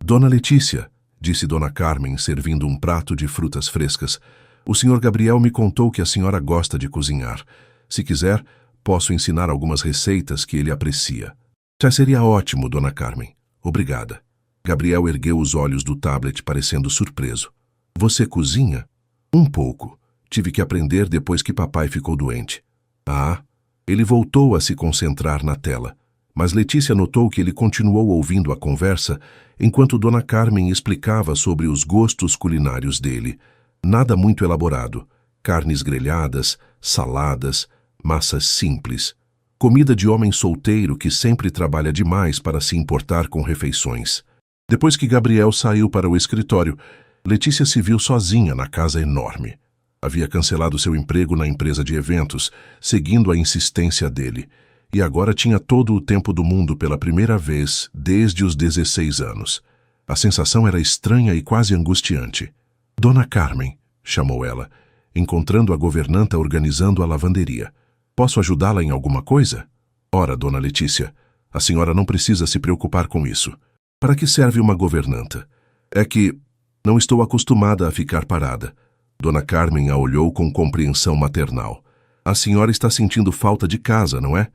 Dona Letícia, disse Dona Carmen, servindo um prato de frutas frescas, o Sr. Gabriel me contou que a senhora gosta de cozinhar. Se quiser, posso ensinar algumas receitas que ele aprecia. Já seria ótimo, Dona Carmen. Obrigada. Gabriel ergueu os olhos do tablet, parecendo surpreso. Você cozinha? Um pouco. Tive que aprender depois que papai ficou doente. Ah, ele voltou a se concentrar na tela, mas Letícia notou que ele continuou ouvindo a conversa enquanto Dona Carmen explicava sobre os gostos culinários dele. Nada muito elaborado. Carnes grelhadas, saladas, massas simples. Comida de homem solteiro que sempre trabalha demais para se importar com refeições. Depois que Gabriel saiu para o escritório, Letícia se viu sozinha na casa enorme. Havia cancelado seu emprego na empresa de eventos, seguindo a insistência dele, e agora tinha todo o tempo do mundo pela primeira vez desde os 16 anos. A sensação era estranha e quase angustiante. Dona Carmen, chamou ela, encontrando a governanta organizando a lavanderia. Posso ajudá-la em alguma coisa? Ora, Dona Letícia, a senhora não precisa se preocupar com isso. Para que serve uma governanta? É que não estou acostumada a ficar parada. Dona Carmen a olhou com compreensão maternal. A senhora está sentindo falta de casa, não é?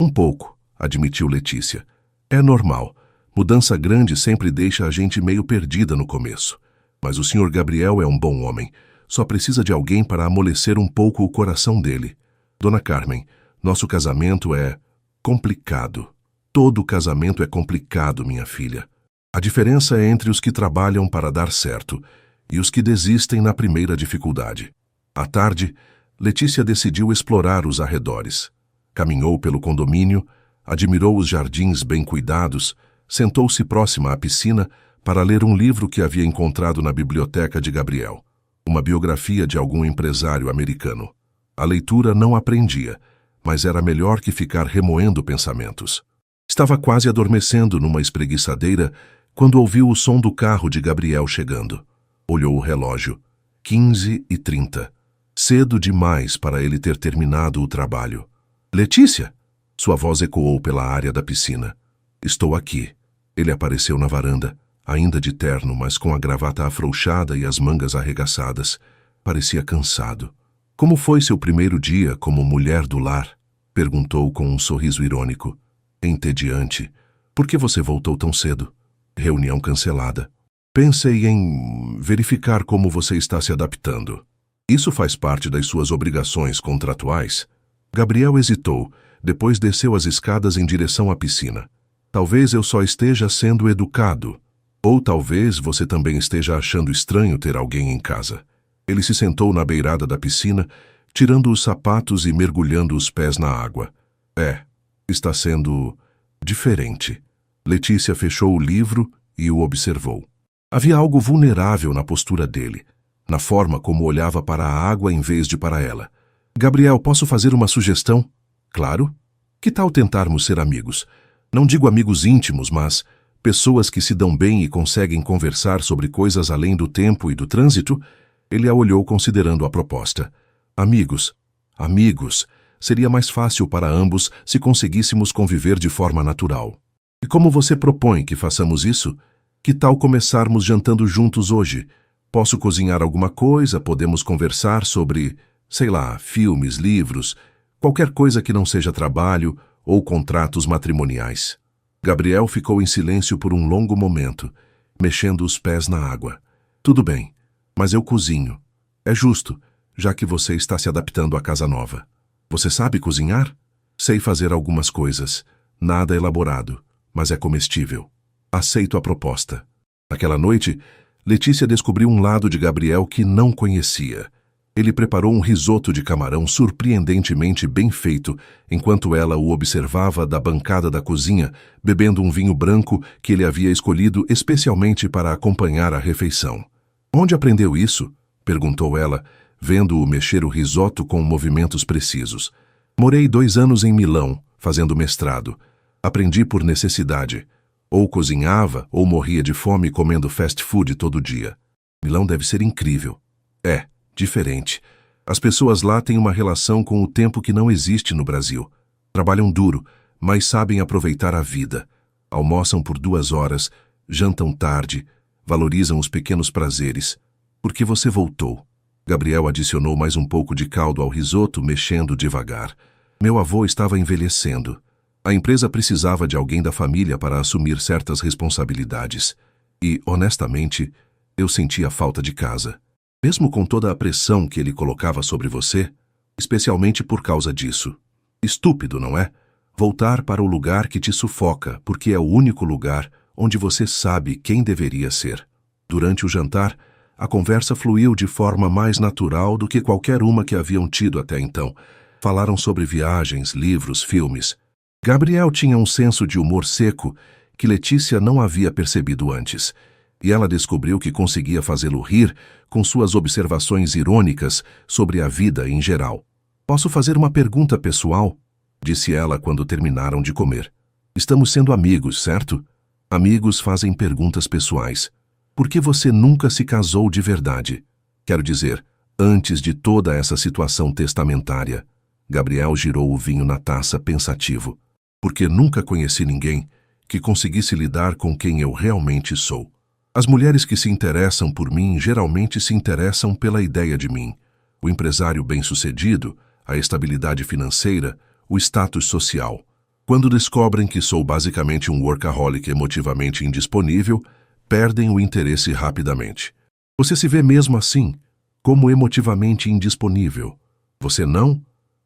Um pouco, admitiu Letícia. É normal. Mudança grande sempre deixa a gente meio perdida no começo. Mas o Sr. Gabriel é um bom homem. Só precisa de alguém para amolecer um pouco o coração dele. Dona Carmen, nosso casamento é complicado. Todo casamento é complicado, minha filha. A diferença é entre os que trabalham para dar certo e os que desistem na primeira dificuldade. À tarde, Letícia decidiu explorar os arredores. Caminhou pelo condomínio, admirou os jardins bem cuidados, sentou-se próxima à piscina para ler um livro que havia encontrado na biblioteca de Gabriel, uma biografia de algum empresário americano. A leitura não aprendia, mas era melhor que ficar remoendo pensamentos. Estava quase adormecendo numa espreguiçadeira quando ouviu o som do carro de Gabriel chegando. Olhou o relógio. 15h30. Cedo demais para ele ter terminado o trabalho. Letícia! Sua voz ecoou pela área da piscina. Estou aqui. Ele apareceu na varanda. ainda de terno, mas com a gravata afrouxada e as mangas arregaçadas. Parecia cansado. Como foi seu primeiro dia como mulher do lar? Perguntou com um sorriso irônico. Entediante. Por que você voltou tão cedo? Reunião cancelada. Pensei em verificar como você está se adaptando. Isso faz parte das suas obrigações contratuais? Gabriel hesitou, depois desceu as escadas em direção à piscina. Talvez eu só esteja sendo educado. Ou talvez você também esteja achando estranho ter alguém em casa. Ele se sentou na beirada da piscina, tirando os sapatos e mergulhando os pés na água. Está sendo diferente. Letícia fechou o livro e o observou. Havia algo vulnerável na postura dele, na forma como olhava para a água em vez de para ela. Gabriel, posso fazer uma sugestão? Claro. Que tal tentarmos ser amigos? Não digo amigos íntimos, mas pessoas que se dão bem e conseguem conversar sobre coisas além do tempo e do trânsito? Ele a olhou considerando a proposta. Amigos. Seria mais fácil para ambos se conseguíssemos conviver de forma natural. E como você propõe que façamos isso? Que tal começarmos jantando juntos hoje? Posso cozinhar alguma coisa, podemos conversar sobre, sei lá, filmes, livros, qualquer coisa que não seja trabalho ou contratos matrimoniais. Gabriel ficou em silêncio por um longo momento, mexendo os pés na água. Tudo bem, mas eu cozinho. É justo, já que você está se adaptando à casa nova. Você sabe cozinhar? Sei fazer algumas coisas. Nada elaborado, mas é comestível. Aceito a proposta. Naquela noite, Letícia descobriu um lado de Gabriel que não conhecia. Ele preparou um risoto de camarão surpreendentemente bem feito, enquanto ela o observava da bancada da cozinha, bebendo um vinho branco que ele havia escolhido especialmente para acompanhar a refeição. Onde aprendeu isso? Perguntou ela, vendo-o mexer o risoto com movimentos precisos. Morei 2 anos em Milão, fazendo mestrado. Aprendi por necessidade. Ou cozinhava, ou morria de fome comendo fast food todo dia. Milão deve ser incrível. É, diferente. As pessoas lá têm uma relação com o tempo que não existe no Brasil. Trabalham duro, mas sabem aproveitar a vida. Almoçam por 2 horas, jantam tarde, valorizam os pequenos prazeres. Por que você voltou? Gabriel adicionou mais um pouco de caldo ao risoto, mexendo devagar. Meu avô estava envelhecendo. A empresa precisava de alguém da família para assumir certas responsabilidades. E, honestamente, eu sentia falta de casa. Mesmo com toda a pressão que ele colocava sobre você, especialmente por causa disso. Estúpido, não é? Voltar para o lugar que te sufoca, porque é o único lugar onde você sabe quem deveria ser. Durante o jantar, a conversa fluiu de forma mais natural do que qualquer uma que haviam tido até então. Falaram sobre viagens, livros, filmes. Gabriel tinha um senso de humor seco que Letícia não havia percebido antes, e ela descobriu que conseguia fazê-lo rir com suas observações irônicas sobre a vida em geral. Posso fazer uma pergunta pessoal? Disse ela quando terminaram de comer. Estamos sendo amigos, certo? Amigos fazem perguntas pessoais. Por que você nunca se casou de verdade? Quero dizer, antes de toda essa situação testamentária. Gabriel girou o vinho na taça pensativo. Porque nunca conheci ninguém que conseguisse lidar com quem eu realmente sou. As mulheres que se interessam por mim geralmente se interessam pela ideia de mim. O empresário bem-sucedido, a estabilidade financeira, o status social. Quando descobrem que sou basicamente um workaholic emotivamente indisponível, perdem o interesse rapidamente. Você se vê mesmo assim, como emotivamente indisponível. Você não?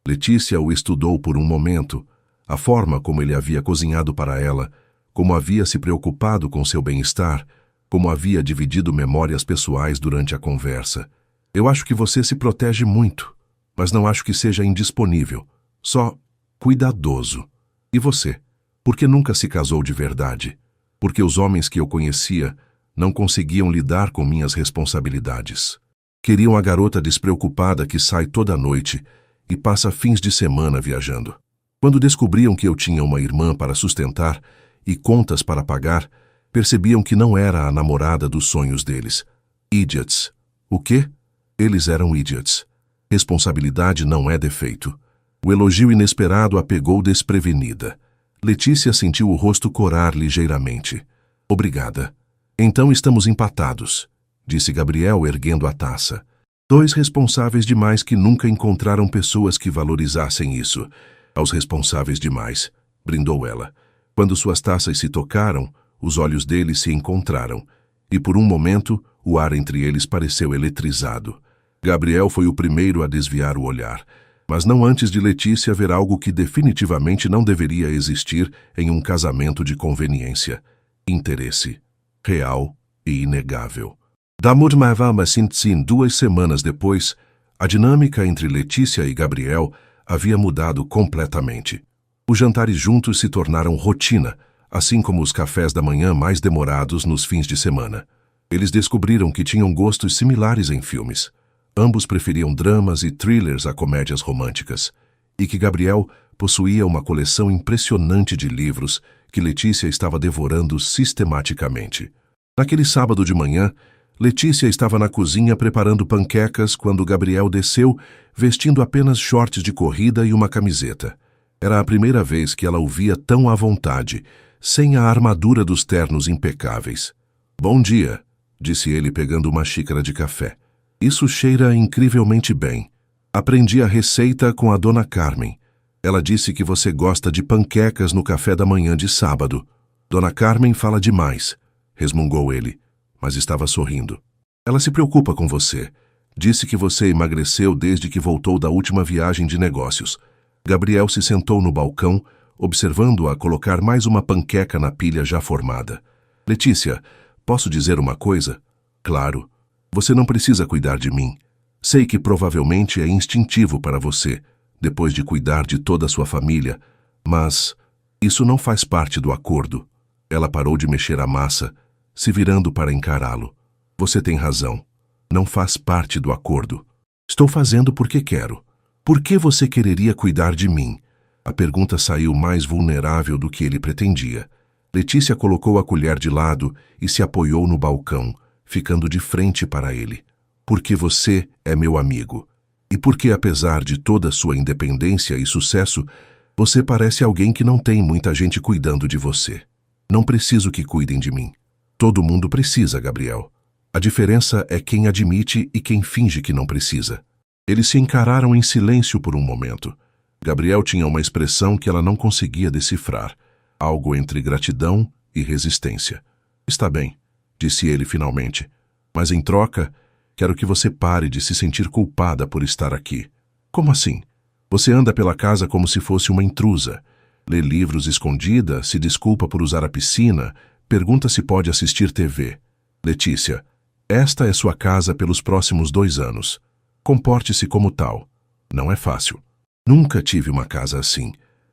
Letícia o estudou por um momento. A forma como ele havia cozinhado para ela, como havia se preocupado com seu bem-estar, como havia dividido memórias pessoais durante a conversa. Eu acho que você se protege muito, mas não acho que seja indisponível, só cuidadoso. E você? Por que nunca se casou de verdade? Porque os homens que eu conhecia não conseguiam lidar com minhas responsabilidades. Queriam a garota despreocupada que sai toda noite e passa fins de semana viajando. Quando descobriam que eu tinha uma irmã para sustentar e contas para pagar, percebiam que não era a namorada dos sonhos deles. Idiots. O quê? Eles eram idiots. Responsabilidade não é defeito. O elogio inesperado a pegou desprevenida. Letícia sentiu o rosto corar ligeiramente. Obrigada. Então estamos empatados, disse Gabriel erguendo a taça. Dois responsáveis demais que nunca encontraram pessoas que valorizassem isso. Aos responsáveis demais, brindou ela. Quando suas taças se tocaram, os olhos deles se encontraram, e por um momento o ar entre eles pareceu eletrizado. Gabriel foi o primeiro a desviar o olhar, mas não antes de Letícia ver algo que definitivamente não deveria existir em um casamento de conveniência: interesse, real e inegável. Da Mudmavama Sintsin 2 semanas depois, a dinâmica entre Letícia e Gabriel havia mudado completamente. Os jantares juntos se tornaram rotina, assim como os cafés da manhã mais demorados nos fins de semana. Eles descobriram que tinham gostos similares em filmes. Ambos preferiam dramas e thrillers a comédias românticas, e que Gabriel possuía uma coleção impressionante de livros que Letícia estava devorando sistematicamente. Naquele sábado de manhã, Letícia estava na cozinha preparando panquecas quando Gabriel desceu, vestindo apenas shorts de corrida e uma camiseta. Era a primeira vez que ela o via tão à vontade, sem a armadura dos ternos impecáveis. "Bom dia", disse ele pegando uma xícara de café. "Isso cheira incrivelmente bem. Aprendi a receita com a Dona Carmen. Ela disse que você gosta de panquecas no café da manhã de sábado." "Dona Carmen fala demais", resmungou ele, mas estava sorrindo. "Ela se preocupa com você. Disse que você emagreceu desde que voltou da última viagem de negócios." Gabriel se sentou no balcão, observando-a colocar mais uma panqueca na pilha já formada. "Letícia, posso dizer uma coisa?" "Claro. Você não precisa cuidar de mim. Sei que provavelmente é instintivo para você, depois de cuidar de toda a sua família, mas isso não faz parte do acordo." Ela parou de mexer a massa, se virando para encará-lo. "Você tem razão. Não faz parte do acordo. Estou fazendo porque quero. Por que você quereria cuidar de mim?" A pergunta saiu mais vulnerável do que ele pretendia. Letícia colocou a colher de lado e se apoiou no balcão, ficando de frente para ele. "Porque você é meu amigo. E porque, apesar de toda sua independência e sucesso, você parece alguém que não tem muita gente cuidando de você. Não preciso que cuidem de mim. Todo mundo precisa, Gabriel. A diferença é quem admite e quem finge que não precisa." Eles se encararam em silêncio por um momento. Gabriel tinha uma expressão que ela não conseguia decifrar, algo entre gratidão e resistência. "Está bem", disse ele finalmente, "mas em troca, quero que você pare de se sentir culpada por estar aqui." "Como assim? Você anda pela casa como se fosse uma intrusa. Lê livros escondida, se desculpa por usar a piscina, pergunta se pode assistir TV. Letícia, esta é sua casa pelos próximos 2 anos. Comporte-se como tal. Não é fácil. Nunca tive uma casa assim.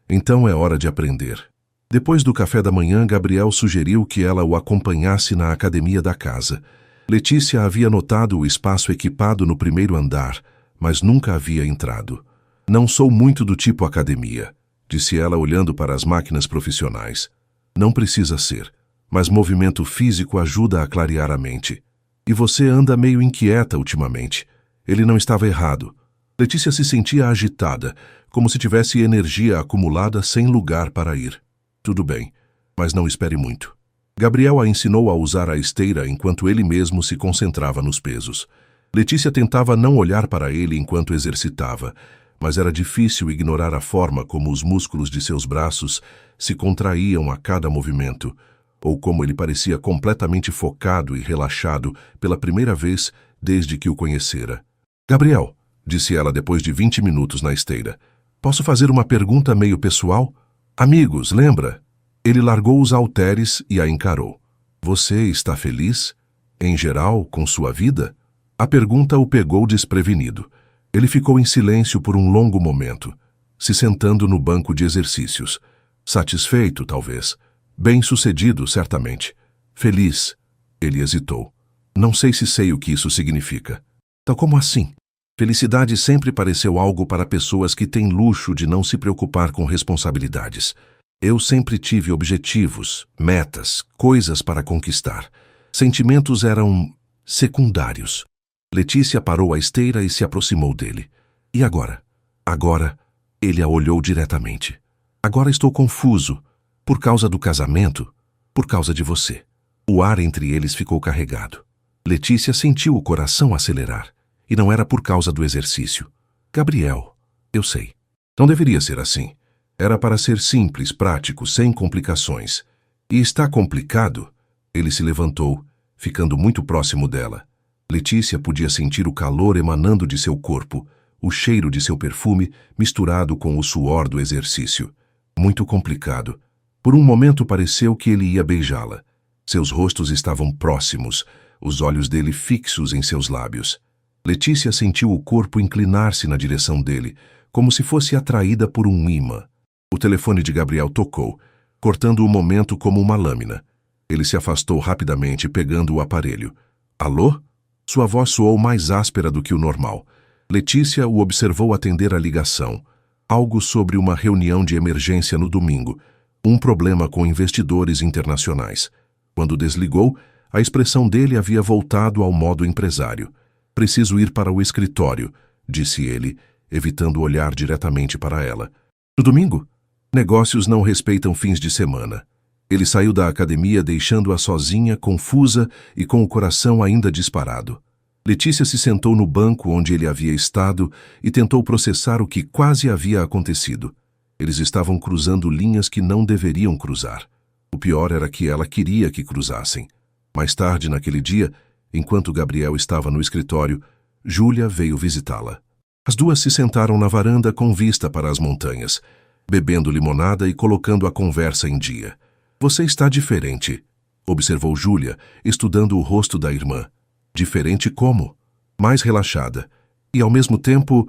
Então é hora de aprender." Depois do café da manhã, Gabriel sugeriu que ela o acompanhasse na academia da casa. Letícia havia notado o espaço equipado no primeiro andar, mas nunca havia entrado. "Não sou muito do tipo academia", disse ela olhando para as máquinas profissionais. "Não precisa ser, mas movimento físico ajuda a clarear a mente. E você anda meio inquieta ultimamente." Ele não estava errado. Letícia se sentia agitada, como se tivesse energia acumulada sem lugar para ir. "Tudo bem, mas não espere muito." Gabriel a ensinou a usar a esteira enquanto ele mesmo se concentrava nos pesos. Letícia tentava não olhar para ele enquanto exercitava, mas era difícil ignorar a forma como os músculos de seus braços se contraíam a cada movimento, ou como ele parecia completamente focado e relaxado pela primeira vez desde que o conhecera. "Gabriel", disse ela depois de 20 minutos na esteira, "posso fazer uma pergunta meio pessoal? Amigos, lembra?" Ele largou os halteres e a encarou. "Você está feliz? Em geral, com sua vida?" A pergunta o pegou desprevenido. Ele ficou em silêncio por um longo momento, se sentando no banco de exercícios. Satisfeito, talvez. Bem-sucedido, certamente. Feliz. Ele hesitou. "Não sei se sei o que isso significa." "Então, como assim?" Felicidade sempre pareceu algo para pessoas que têm luxo de não se preocupar com responsabilidades. Eu sempre tive objetivos, metas, coisas para conquistar. Sentimentos eram secundários. Letícia parou a esteira e se aproximou dele. "E agora?" "Agora," ele a olhou diretamente. "Agora estou confuso. Por causa do casamento, por causa de você." O ar entre eles ficou carregado. Letícia sentiu o coração acelerar. E não era por causa do exercício. Gabriel, eu sei. Não deveria ser assim. Era para ser simples, prático, sem complicações. E está complicado? Ele se levantou, ficando muito próximo dela. Letícia podia sentir o calor emanando de seu corpo, o cheiro de seu perfume misturado com o suor do exercício. Muito complicado. Por um momento pareceu que ele ia beijá-la. Seus rostos estavam próximos, os olhos dele fixos em seus lábios. Letícia sentiu o corpo inclinar-se na direção dele, como se fosse atraída por um imã. O telefone de Gabriel tocou, cortando o momento como uma lâmina. Ele se afastou rapidamente, pegando o aparelho. Alô? Sua voz soou mais áspera do que o normal. Letícia o observou atender a ligação. Algo sobre uma reunião de emergência no domingo. Um problema com investidores internacionais. Quando desligou, a expressão dele havia voltado ao modo empresário. Preciso ir para o escritório, disse ele, evitando olhar diretamente para ela. No domingo? Negócios não respeitam fins de semana. Ele saiu da academia deixando-a sozinha, confusa e com o coração ainda disparado. Letícia se sentou no banco onde ele havia estado e tentou processar o que quase havia acontecido. Eles estavam cruzando linhas que não deveriam cruzar. O pior era que ela queria que cruzassem. Mais tarde naquele dia, enquanto Gabriel estava no escritório, Júlia veio visitá-la. As duas se sentaram na varanda com vista para as montanhas, bebendo limonada e colocando a conversa em dia. Você está diferente, observou Júlia, estudando o rosto da irmã. Diferente como? Mais relaxada. E, ao mesmo tempo,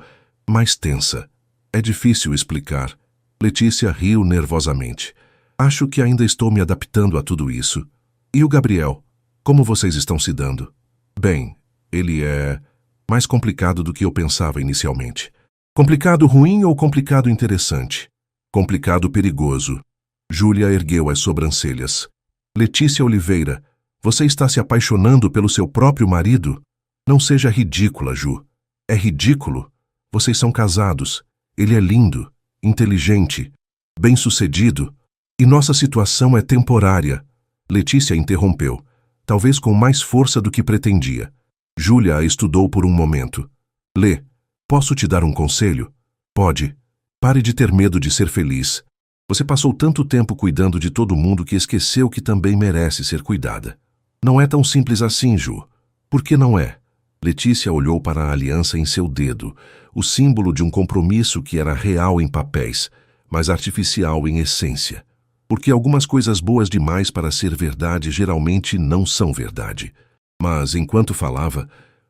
mais tensa. É difícil explicar. Letícia riu nervosamente. Acho que ainda estou me adaptando a tudo isso. E o Gabriel? Como vocês estão se dando? Bem, ele é mais complicado do que eu pensava inicialmente. Complicado ruim ou complicado interessante? Complicado perigoso. Júlia ergueu as sobrancelhas. Letícia Oliveira, você está se apaixonando pelo seu próprio marido? Não seja ridícula, Ju. É ridículo. Vocês são casados. Ele é lindo, inteligente, bem-sucedido. E nossa situação é temporária. Letícia interrompeu, talvez com mais força do que pretendia. Júlia a estudou por um momento. Lê, posso te dar um conselho? Pode. Pare de ter medo de ser feliz. Você passou tanto tempo cuidando de todo mundo que esqueceu que também merece ser cuidada. Não é tão simples assim, Ju. Por que não é? Letícia olhou para a aliança em seu dedo, o símbolo de um compromisso que era real em papéis, mas artificial em essência. Porque algumas coisas boas demais para ser verdade geralmente não são verdade. Mas, enquanto falava,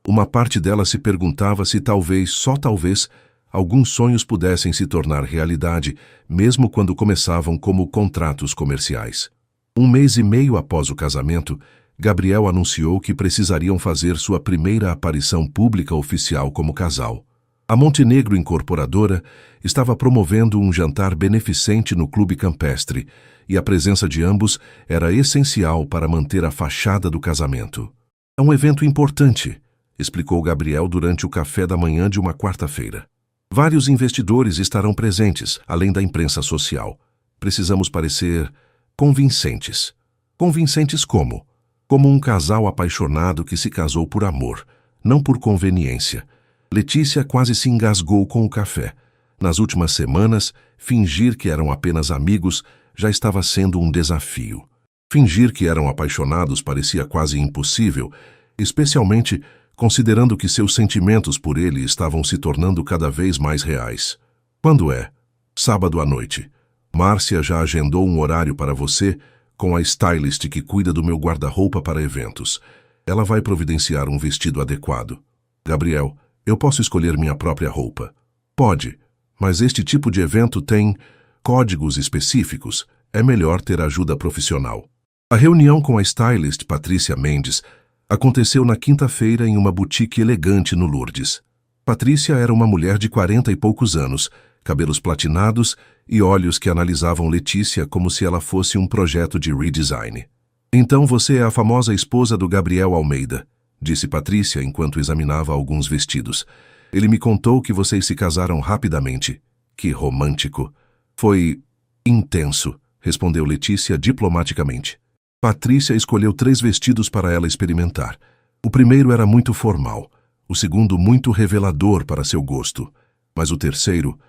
uma parte dela se perguntava se talvez, só talvez, alguns sonhos pudessem se tornar realidade, mesmo quando começavam como contratos comerciais. 1 mês e meio após o casamento, Gabriel anunciou que precisariam fazer sua primeira aparição pública oficial como casal. A Montenegro Incorporadora estava promovendo um jantar beneficente no Clube Campestre, e a presença de ambos era essencial para manter a fachada do casamento. É um evento importante, explicou Gabriel durante o café da manhã de uma quarta-feira. Vários investidores estarão presentes, além da imprensa social. Precisamos parecer convincentes. Convincentes como? Como um casal apaixonado que se casou por amor, não por conveniência. Letícia quase se engasgou com o café. Nas últimas semanas, fingir que eram apenas amigos já estava sendo um desafio. Fingir que eram apaixonados parecia quase impossível, especialmente considerando que seus sentimentos por ele estavam se tornando cada vez mais reais. Quando é? Sábado à noite. Márcia já agendou um horário para você com a stylist que cuida do meu guarda-roupa para eventos. Ela vai providenciar um vestido adequado. Gabriel, eu posso escolher minha própria roupa? Pode, mas este tipo de evento tem códigos específicos. É melhor ter ajuda profissional. A reunião com a stylist Patrícia Mendes aconteceu na quinta-feira em uma boutique elegante no Lourdes. Patrícia era uma mulher de 40 e poucos anos, cabelos platinados e olhos que analisavam Letícia como se ela fosse um projeto de redesign. Então você é a famosa esposa do Gabriel Almeida, disse Patrícia enquanto examinava alguns vestidos. Ele me contou que vocês se casaram rapidamente. Que romântico. Foi intenso, respondeu Letícia diplomaticamente. Patrícia escolheu 3 vestidos para ela experimentar. O primeiro era muito formal, o segundo muito revelador para seu gosto, mas o terceiro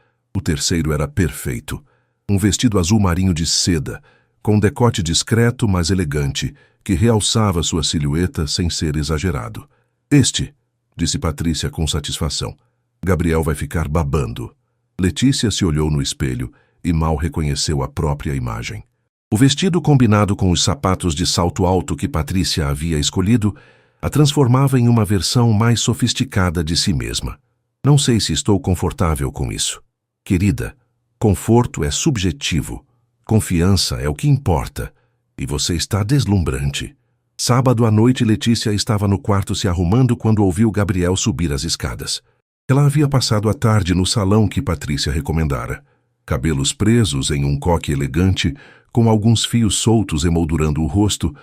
era perfeito. Um vestido azul marinho de seda, com um decote discreto, mas elegante, que realçava sua silhueta sem ser exagerado. Este, disse Patrícia com satisfação. Gabriel vai ficar babando. Letícia se olhou no espelho e mal reconheceu a própria imagem. O vestido combinado com os sapatos de salto alto que Patrícia havia escolhido a transformava em uma versão mais sofisticada de si mesma. Não sei se estou confortável com isso. Querida, conforto é subjetivo. Confiança é o que importa. E você está deslumbrante. Sábado à noite, Letícia estava no quarto se arrumando quando ouviu Gabriel subir as escadas. Ela havia passado a tarde no salão que Patrícia recomendara. Cabelos presos em um coque elegante, com alguns fios soltos emoldurando o rosto,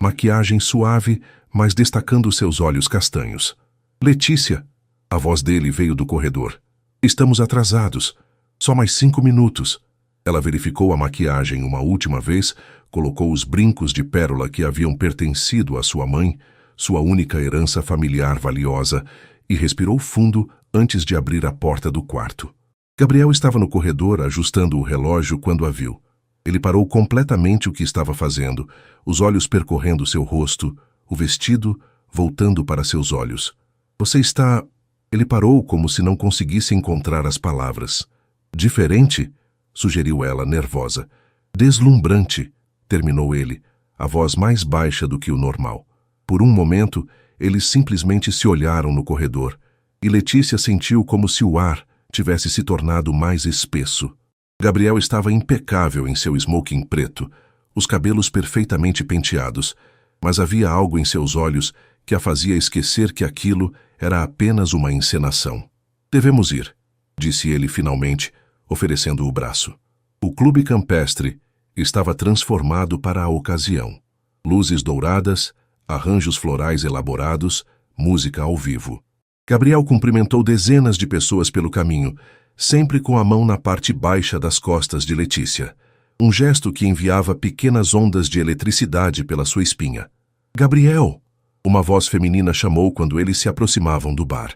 maquiagem suave, mas destacando seus olhos castanhos. Letícia! A voz dele veio do corredor. Estamos atrasados. Só mais 5 minutos. Ela verificou a maquiagem uma última vez, colocou os brincos de pérola que haviam pertencido à sua mãe, sua única herança familiar valiosa, e respirou fundo antes de abrir a porta do quarto. Gabriel estava no corredor ajustando o relógio quando a viu. Ele parou completamente o que estava fazendo, os olhos percorrendo seu rosto, o vestido voltando para seus olhos. Você está... Ele parou como se não conseguisse encontrar as palavras. Diferente? Sugeriu ela, nervosa. Deslumbrante, terminou ele, a voz mais baixa do que o normal. Por um momento, eles simplesmente se olharam no corredor, e Letícia sentiu como se o ar tivesse se tornado mais espesso. Gabriel estava impecável em seu smoking preto, os cabelos perfeitamente penteados, mas havia algo em seus olhos que a fazia esquecer que aquilo era apenas uma encenação. Devemos ir, disse ele finalmente, oferecendo o braço. O clube campestre estava transformado para a ocasião. Luzes douradas, arranjos florais elaborados, música ao vivo. Gabriel cumprimentou dezenas de pessoas pelo caminho, sempre com a mão na parte baixa das costas de Letícia. Um gesto que enviava pequenas ondas de eletricidade pela sua espinha. Gabriel! Uma voz feminina chamou quando eles se aproximavam do bar.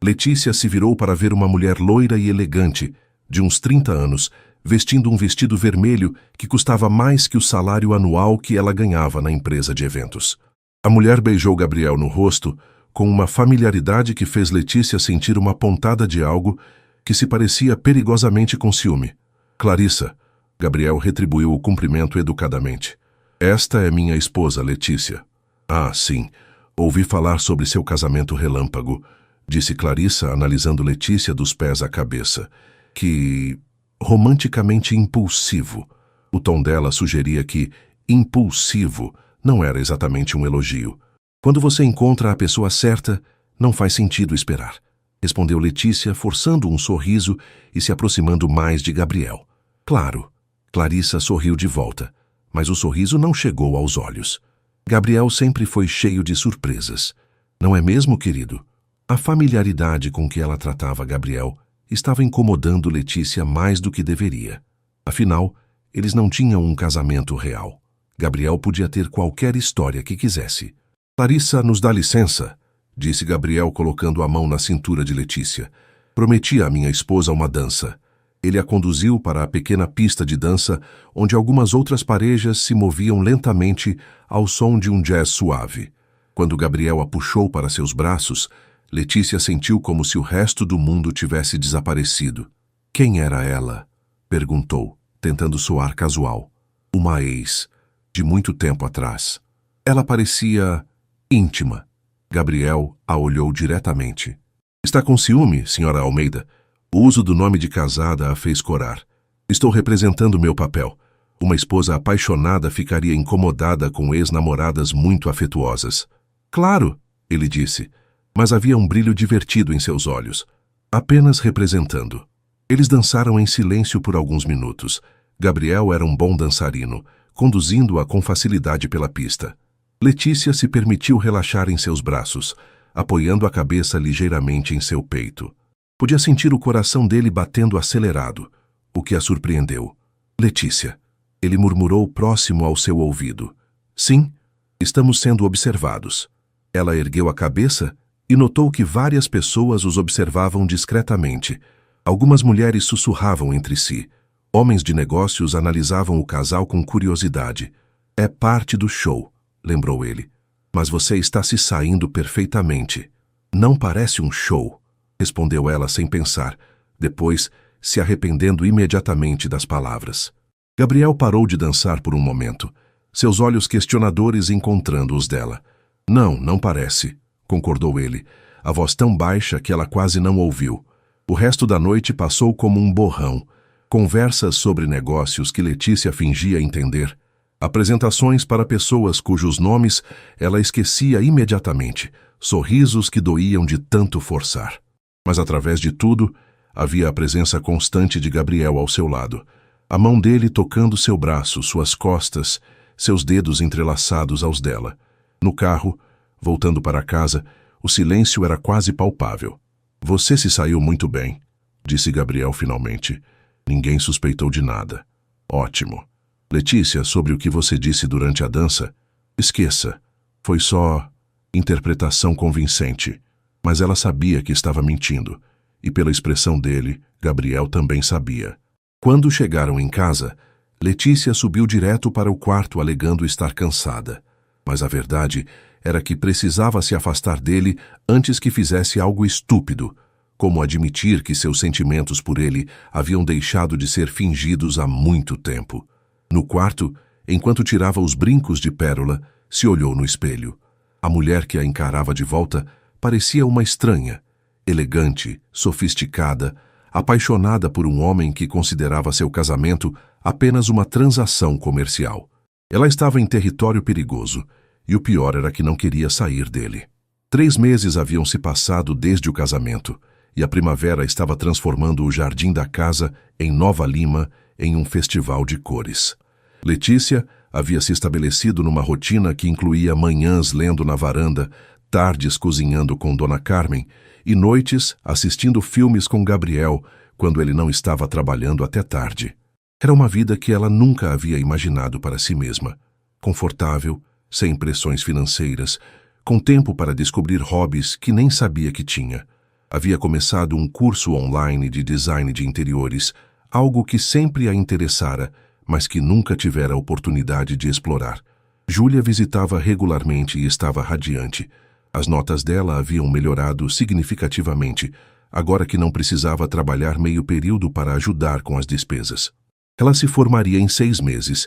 Letícia se virou para ver uma mulher loira e elegante, de uns 30 anos, vestindo um vestido vermelho que custava mais que o salário anual que ela ganhava na empresa de eventos. A mulher beijou Gabriel no rosto com uma familiaridade que fez Letícia sentir uma pontada de algo que se parecia perigosamente com ciúme. Clarissa, Gabriel retribuiu o cumprimento educadamente. Esta é minha esposa, Letícia. Ah, sim. Ouvi falar sobre seu casamento relâmpago, disse Clarissa, analisando Letícia dos pés à cabeça. Que... romanticamente impulsivo. O tom dela sugeria que impulsivo não era exatamente um elogio. Quando você encontra a pessoa certa, não faz sentido esperar, respondeu Letícia, forçando um sorriso e se aproximando mais de Gabriel. Claro, Clarissa sorriu de volta, mas o sorriso não chegou aos olhos. Gabriel sempre foi cheio de surpresas. Não é mesmo, querido? A familiaridade com que ela tratava Gabriel estava incomodando Letícia mais do que deveria. Afinal, eles não tinham um casamento real. Gabriel podia ter qualquer história que quisesse. Clarissa nos dá licença, disse Gabriel colocando a mão na cintura de Letícia. Prometi à minha esposa uma dança. Ele a conduziu para a pequena pista de dança, onde algumas outras parejas se moviam lentamente ao som de um jazz suave. Quando Gabriel a puxou para seus braços, Letícia sentiu como se o resto do mundo tivesse desaparecido. Quem era ela? Perguntou, tentando soar casual. Uma ex, de muito tempo atrás. Ela parecia íntima. Gabriel a olhou diretamente. Está com ciúme, senhora Almeida? O uso do nome de casada a fez corar. Estou representando meu papel. Uma esposa apaixonada ficaria incomodada com ex-namoradas muito afetuosas. Claro, ele disse, mas havia um brilho divertido em seus olhos. Apenas representando. Eles dançaram em silêncio por alguns minutos. Gabriel era um bom dançarino, conduzindo-a com facilidade pela pista. Letícia se permitiu relaxar em seus braços, apoiando a cabeça ligeiramente em seu peito. Podia sentir o coração dele batendo acelerado, o que a surpreendeu. Letícia, ele murmurou próximo ao seu ouvido. Sim, estamos sendo observados. Ela ergueu a cabeça e notou que várias pessoas os observavam discretamente. Algumas mulheres sussurravam entre si. Homens de negócios analisavam o casal com curiosidade. É parte do show, lembrou ele. Mas você está se saindo perfeitamente. Não parece um show, respondeu ela sem pensar, depois se arrependendo imediatamente das palavras. Gabriel parou de dançar por um momento, seus olhos questionadores encontrando os dela. Não, não parece, concordou ele, a voz tão baixa que ela quase não ouviu. O resto da noite passou como um borrão. Conversas sobre negócios que Letícia fingia entender. Apresentações para pessoas cujos nomes ela esquecia imediatamente. Sorrisos que doíam de tanto forçar. Mas através de tudo, havia a presença constante de Gabriel ao seu lado. A mão dele tocando seu braço, suas costas, seus dedos entrelaçados aos dela. No carro, voltando para casa, o silêncio era quase palpável. Você se saiu muito bem, disse Gabriel finalmente. Ninguém suspeitou de nada. Ótimo. Letícia, sobre o que você disse durante a dança, esqueça. Foi só interpretação convincente. Mas ela sabia que estava mentindo. E pela expressão dele, Gabriel também sabia. Quando chegaram em casa, Letícia subiu direto para o quarto alegando estar cansada. Mas a verdade era que precisava se afastar dele antes que fizesse algo estúpido, como admitir que seus sentimentos por ele haviam deixado de ser fingidos há muito tempo. No quarto, enquanto tirava os brincos de pérola, se olhou no espelho. A mulher que a encarava de volta parecia uma estranha, elegante, sofisticada, apaixonada por um homem que considerava seu casamento apenas uma transação comercial. Ela estava em território perigoso, e o pior era que não queria sair dele. 3 meses haviam se passado desde o casamento, e a primavera estava transformando o jardim da casa em Nova Lima em um festival de cores. Letícia havia se estabelecido numa rotina que incluía manhãs lendo na varanda, tardes cozinhando com Dona Carmen e noites assistindo filmes com Gabriel quando ele não estava trabalhando até tarde. Era uma vida que ela nunca havia imaginado para si mesma. Confortável, sem pressões financeiras, com tempo para descobrir hobbies que nem sabia que tinha. Havia começado um curso online de design de interiores, algo que sempre a interessara, mas que nunca tivera a oportunidade de explorar. Júlia visitava regularmente e estava radiante. As notas dela haviam melhorado significativamente, agora que não precisava trabalhar meio período para ajudar com as despesas. Ela se formaria em 6 meses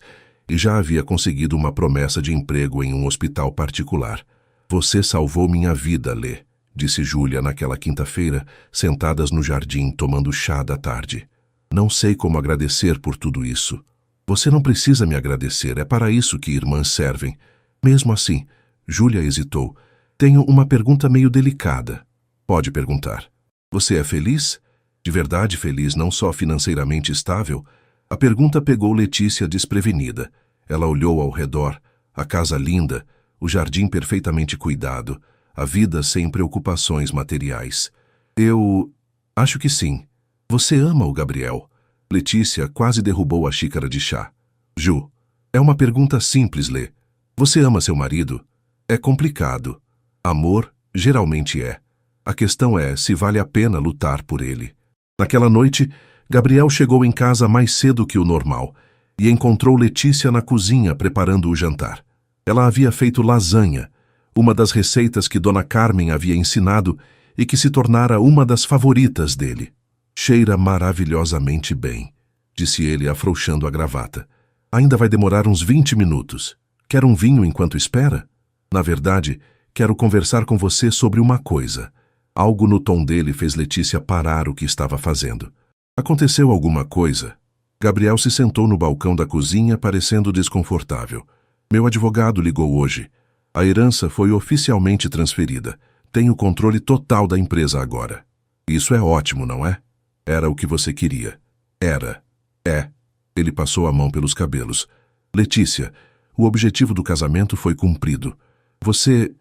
e já havia conseguido uma promessa de emprego em um hospital particular. Você salvou minha vida, Lê, disse Júlia naquela quinta-feira, sentadas no jardim tomando chá da tarde. Não sei como agradecer por tudo isso. Você não precisa me agradecer, é para isso que irmãs servem. Mesmo assim, Júlia hesitou. Tenho uma pergunta meio delicada. Pode perguntar. Você é feliz? De verdade feliz, não só financeiramente estável? A pergunta pegou Letícia desprevenida. Ela olhou ao redor, a casa linda, o jardim perfeitamente cuidado, a vida sem preocupações materiais. Eu acho que sim. Você ama o Gabriel? Letícia quase derrubou a xícara de chá. Ju, é uma pergunta simples, Lê. Você ama seu marido? É complicado. Amor, geralmente é. A questão é se vale a pena lutar por ele. Naquela noite, Gabriel chegou em casa mais cedo que o normal e encontrou Letícia na cozinha preparando o jantar. Ela havia feito lasanha, uma das receitas que Dona Carmen havia ensinado e que se tornara uma das favoritas dele. Cheira maravilhosamente bem, disse ele afrouxando a gravata. Ainda vai demorar uns 20 minutos. Quer um vinho enquanto espera? Na verdade, quero conversar com você sobre uma coisa. Algo no tom dele fez Letícia parar o que estava fazendo. Aconteceu alguma coisa? Gabriel se sentou no balcão da cozinha, parecendo desconfortável. Meu advogado ligou hoje. A herança foi oficialmente transferida. Tenho controle total da empresa agora. Isso é ótimo, não é? Era o que você queria. Era. É. Ele passou a mão pelos cabelos. Letícia, o objetivo do casamento foi cumprido. Você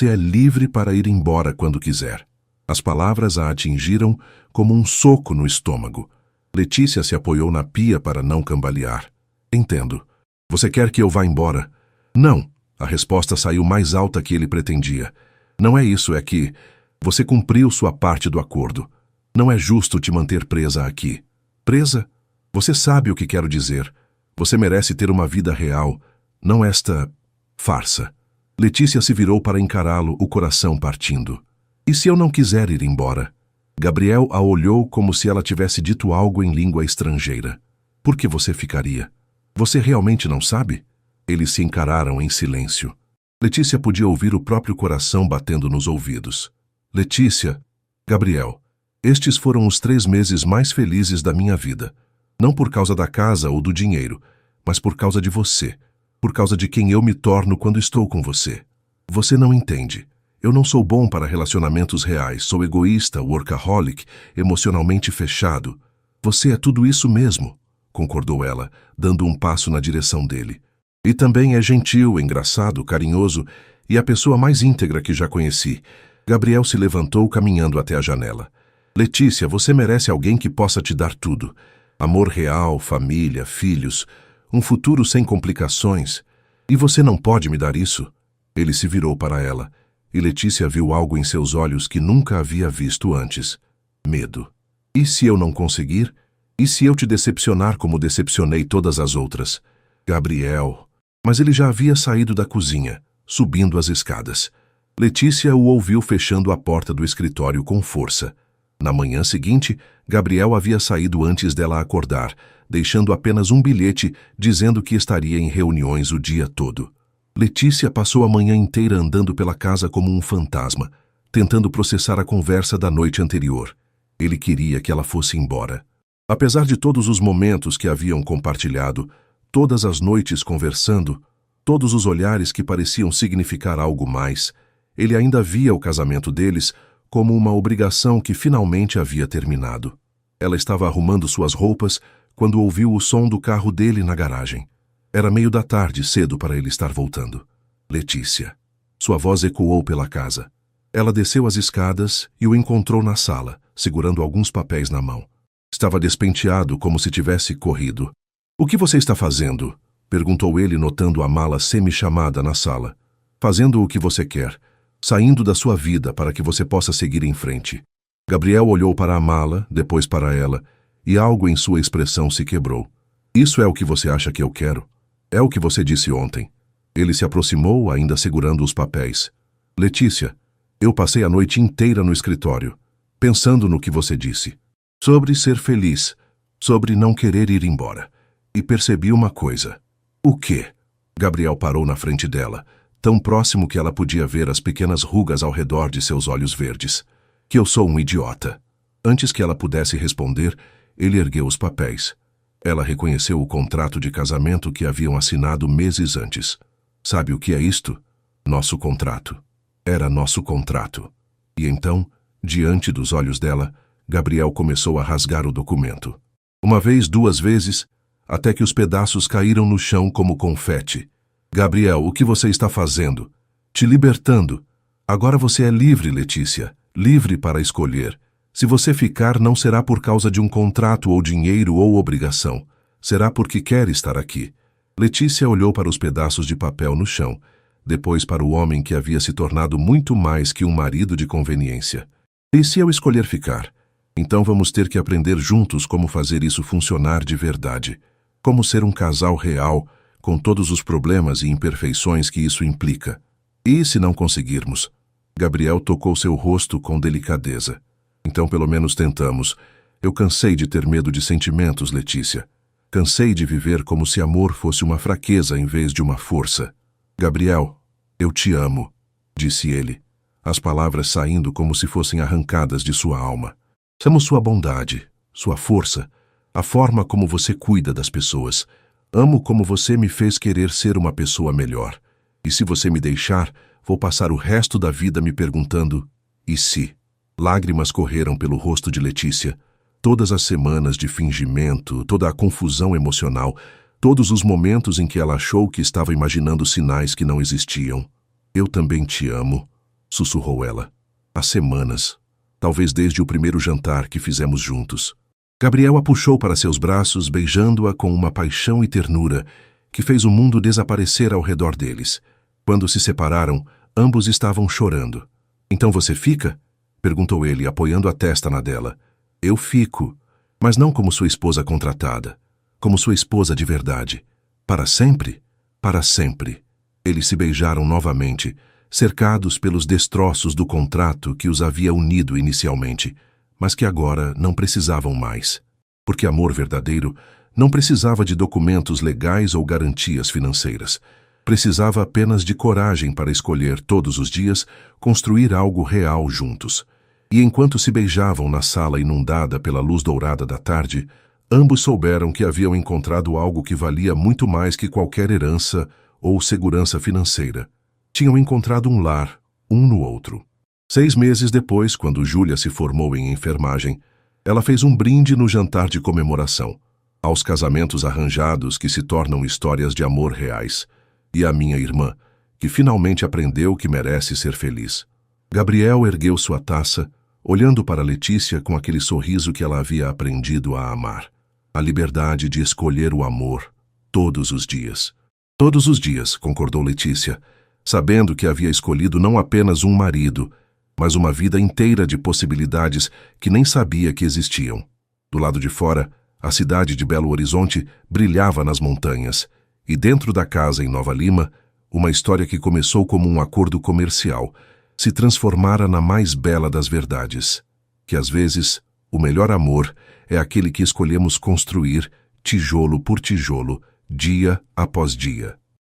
é livre para ir embora quando quiser. As palavras a atingiram como um soco no estômago. Letícia se apoiou na pia para não cambalear. Entendo. Você quer que eu vá embora? Não. A resposta saiu mais alta que ele pretendia. Não é isso, é que você cumpriu sua parte do acordo. Não é justo te manter presa aqui. Presa? Você sabe o que quero dizer. Você merece ter uma vida real, não esta farsa. Letícia se virou para encará-lo, o coração partindo. E se eu não quiser ir embora? Gabriel a olhou como se ela tivesse dito algo em língua estrangeira. Por que você ficaria? Você realmente não sabe? Eles se encararam em silêncio. Letícia podia ouvir o próprio coração batendo nos ouvidos. Letícia, Gabriel, estes foram os 3 meses mais felizes da minha vida. Não por causa da casa ou do dinheiro, mas por causa de você. Por causa de quem eu me torno quando estou com você. Você não entende. Eu não sou bom para relacionamentos reais. Sou egoísta, workaholic, emocionalmente fechado. Você é tudo isso mesmo, concordou ela, dando um passo na direção dele. E também é gentil, engraçado, carinhoso e a pessoa mais íntegra que já conheci. Gabriel se levantou caminhando até a janela. Letícia, você merece alguém que possa te dar tudo. Amor real, família, filhos, um futuro sem complicações. E você não pode me dar isso? Ele se virou para ela, e Letícia viu algo em seus olhos que nunca havia visto antes. Medo. E se eu não conseguir? E se eu te decepcionar como decepcionei todas as outras? Gabriel... Mas ele já havia saído da cozinha, subindo as escadas. Letícia o ouviu fechando a porta do escritório com força. Na manhã seguinte, Gabriel havia saído antes dela acordar, deixando apenas um bilhete dizendo que estaria em reuniões o dia todo. Letícia passou a manhã inteira andando pela casa como um fantasma, tentando processar a conversa da noite anterior. Ele queria que ela fosse embora. Apesar de todos os momentos que haviam compartilhado, todas as noites conversando, todos os olhares que pareciam significar algo mais, ele ainda via o casamento deles como uma obrigação que finalmente havia terminado. Ela estava arrumando suas roupas quando ouviu o som do carro dele na garagem. Era meio da tarde, cedo para ele estar voltando. Letícia. Sua voz ecoou pela casa. Ela desceu as escadas e o encontrou na sala, segurando alguns papéis na mão. Estava despenteado como se tivesse corrido. O que você está fazendo? Perguntou ele, notando a mala semi-chamada na sala. Fazendo o que você quer. Saindo da sua vida para que você possa seguir em frente. Gabriel olhou para a mala, depois para ela, e algo em sua expressão se quebrou. Isso é o que você acha que eu quero? É o que você disse ontem. Ele se aproximou, ainda segurando os papéis. Letícia, eu passei a noite inteira no escritório, pensando no que você disse. Sobre ser feliz, sobre não querer ir embora. E percebi uma coisa. O quê? Gabriel parou na frente dela, tão próximo que ela podia ver as pequenas rugas ao redor de seus olhos verdes. Que eu sou um idiota. Antes que ela pudesse responder, ele ergueu os papéis. Ela reconheceu o contrato de casamento que haviam assinado meses antes. Sabe o que é isto? Nosso contrato. Era nosso contrato. E então, diante dos olhos dela, Gabriel começou a rasgar o documento. Uma vez, 2 vezes, até que os pedaços caíram no chão como confete. Gabriel, o que você está fazendo? Te libertando. Agora você é livre, Letícia. Livre para escolher. Se você ficar, não será por causa de um contrato ou dinheiro ou obrigação. Será porque quer estar aqui. Letícia olhou para os pedaços de papel no chão, depois para o homem que havia se tornado muito mais que um marido de conveniência. E se eu escolher ficar? Então vamos ter que aprender juntos como fazer isso funcionar de verdade. Como ser um casal real, com todos os problemas e imperfeições que isso implica. E se não conseguirmos? Gabriel tocou seu rosto com delicadeza. Então pelo menos tentamos. Eu cansei de ter medo de sentimentos, Letícia. Cansei de viver como se amor fosse uma fraqueza em vez de uma força. Gabriel, eu te amo, disse ele, as palavras saindo como se fossem arrancadas de sua alma. Amo sua bondade, sua força, a forma como você cuida das pessoas. Amo como você me fez querer ser uma pessoa melhor. E se você me deixar, vou passar o resto da vida me perguntando, e se? Lágrimas correram pelo rosto de Letícia. Todas as semanas de fingimento, toda a confusão emocional, todos os momentos em que ela achou que estava imaginando sinais que não existiam. Eu também te amo, sussurrou ela. Há semanas, talvez desde o primeiro jantar que fizemos juntos. Gabriel a puxou para seus braços, beijando-a com uma paixão e ternura, que fez o mundo desaparecer ao redor deles. Quando se separaram, ambos estavam chorando. "Então você fica?" perguntou ele, apoiando a testa na dela. "Eu fico, mas não como sua esposa contratada, como sua esposa de verdade. Para sempre? Para sempre." Eles se beijaram novamente, cercados pelos destroços do contrato que os havia unido inicialmente, mas que agora não precisavam mais. Porque amor verdadeiro não precisava de documentos legais ou garantias financeiras. Precisava apenas de coragem para escolher todos os dias construir algo real juntos. E enquanto se beijavam na sala inundada pela luz dourada da tarde, ambos souberam que haviam encontrado algo que valia muito mais que qualquer herança ou segurança financeira. Tinham encontrado um lar, um no outro. 6 meses depois, quando Júlia se formou em enfermagem, ela fez um brinde no jantar de comemoração, aos casamentos arranjados que se tornam histórias de amor reais, e à minha irmã, que finalmente aprendeu que merece ser feliz. Gabriel ergueu sua taça, olhando para Letícia com aquele sorriso que ela havia aprendido a amar. A liberdade de escolher o amor, todos os dias. "Todos os dias", concordou Letícia, sabendo que havia escolhido não apenas um marido, mas uma vida inteira de possibilidades que nem sabia que existiam. Do lado de fora, a cidade de Belo Horizonte brilhava nas montanhas, e dentro da casa em Nova Lima, uma história que começou como um acordo comercial, se transformara na mais bela das verdades, que às vezes o melhor amor é aquele que escolhemos construir, tijolo por tijolo, dia após dia.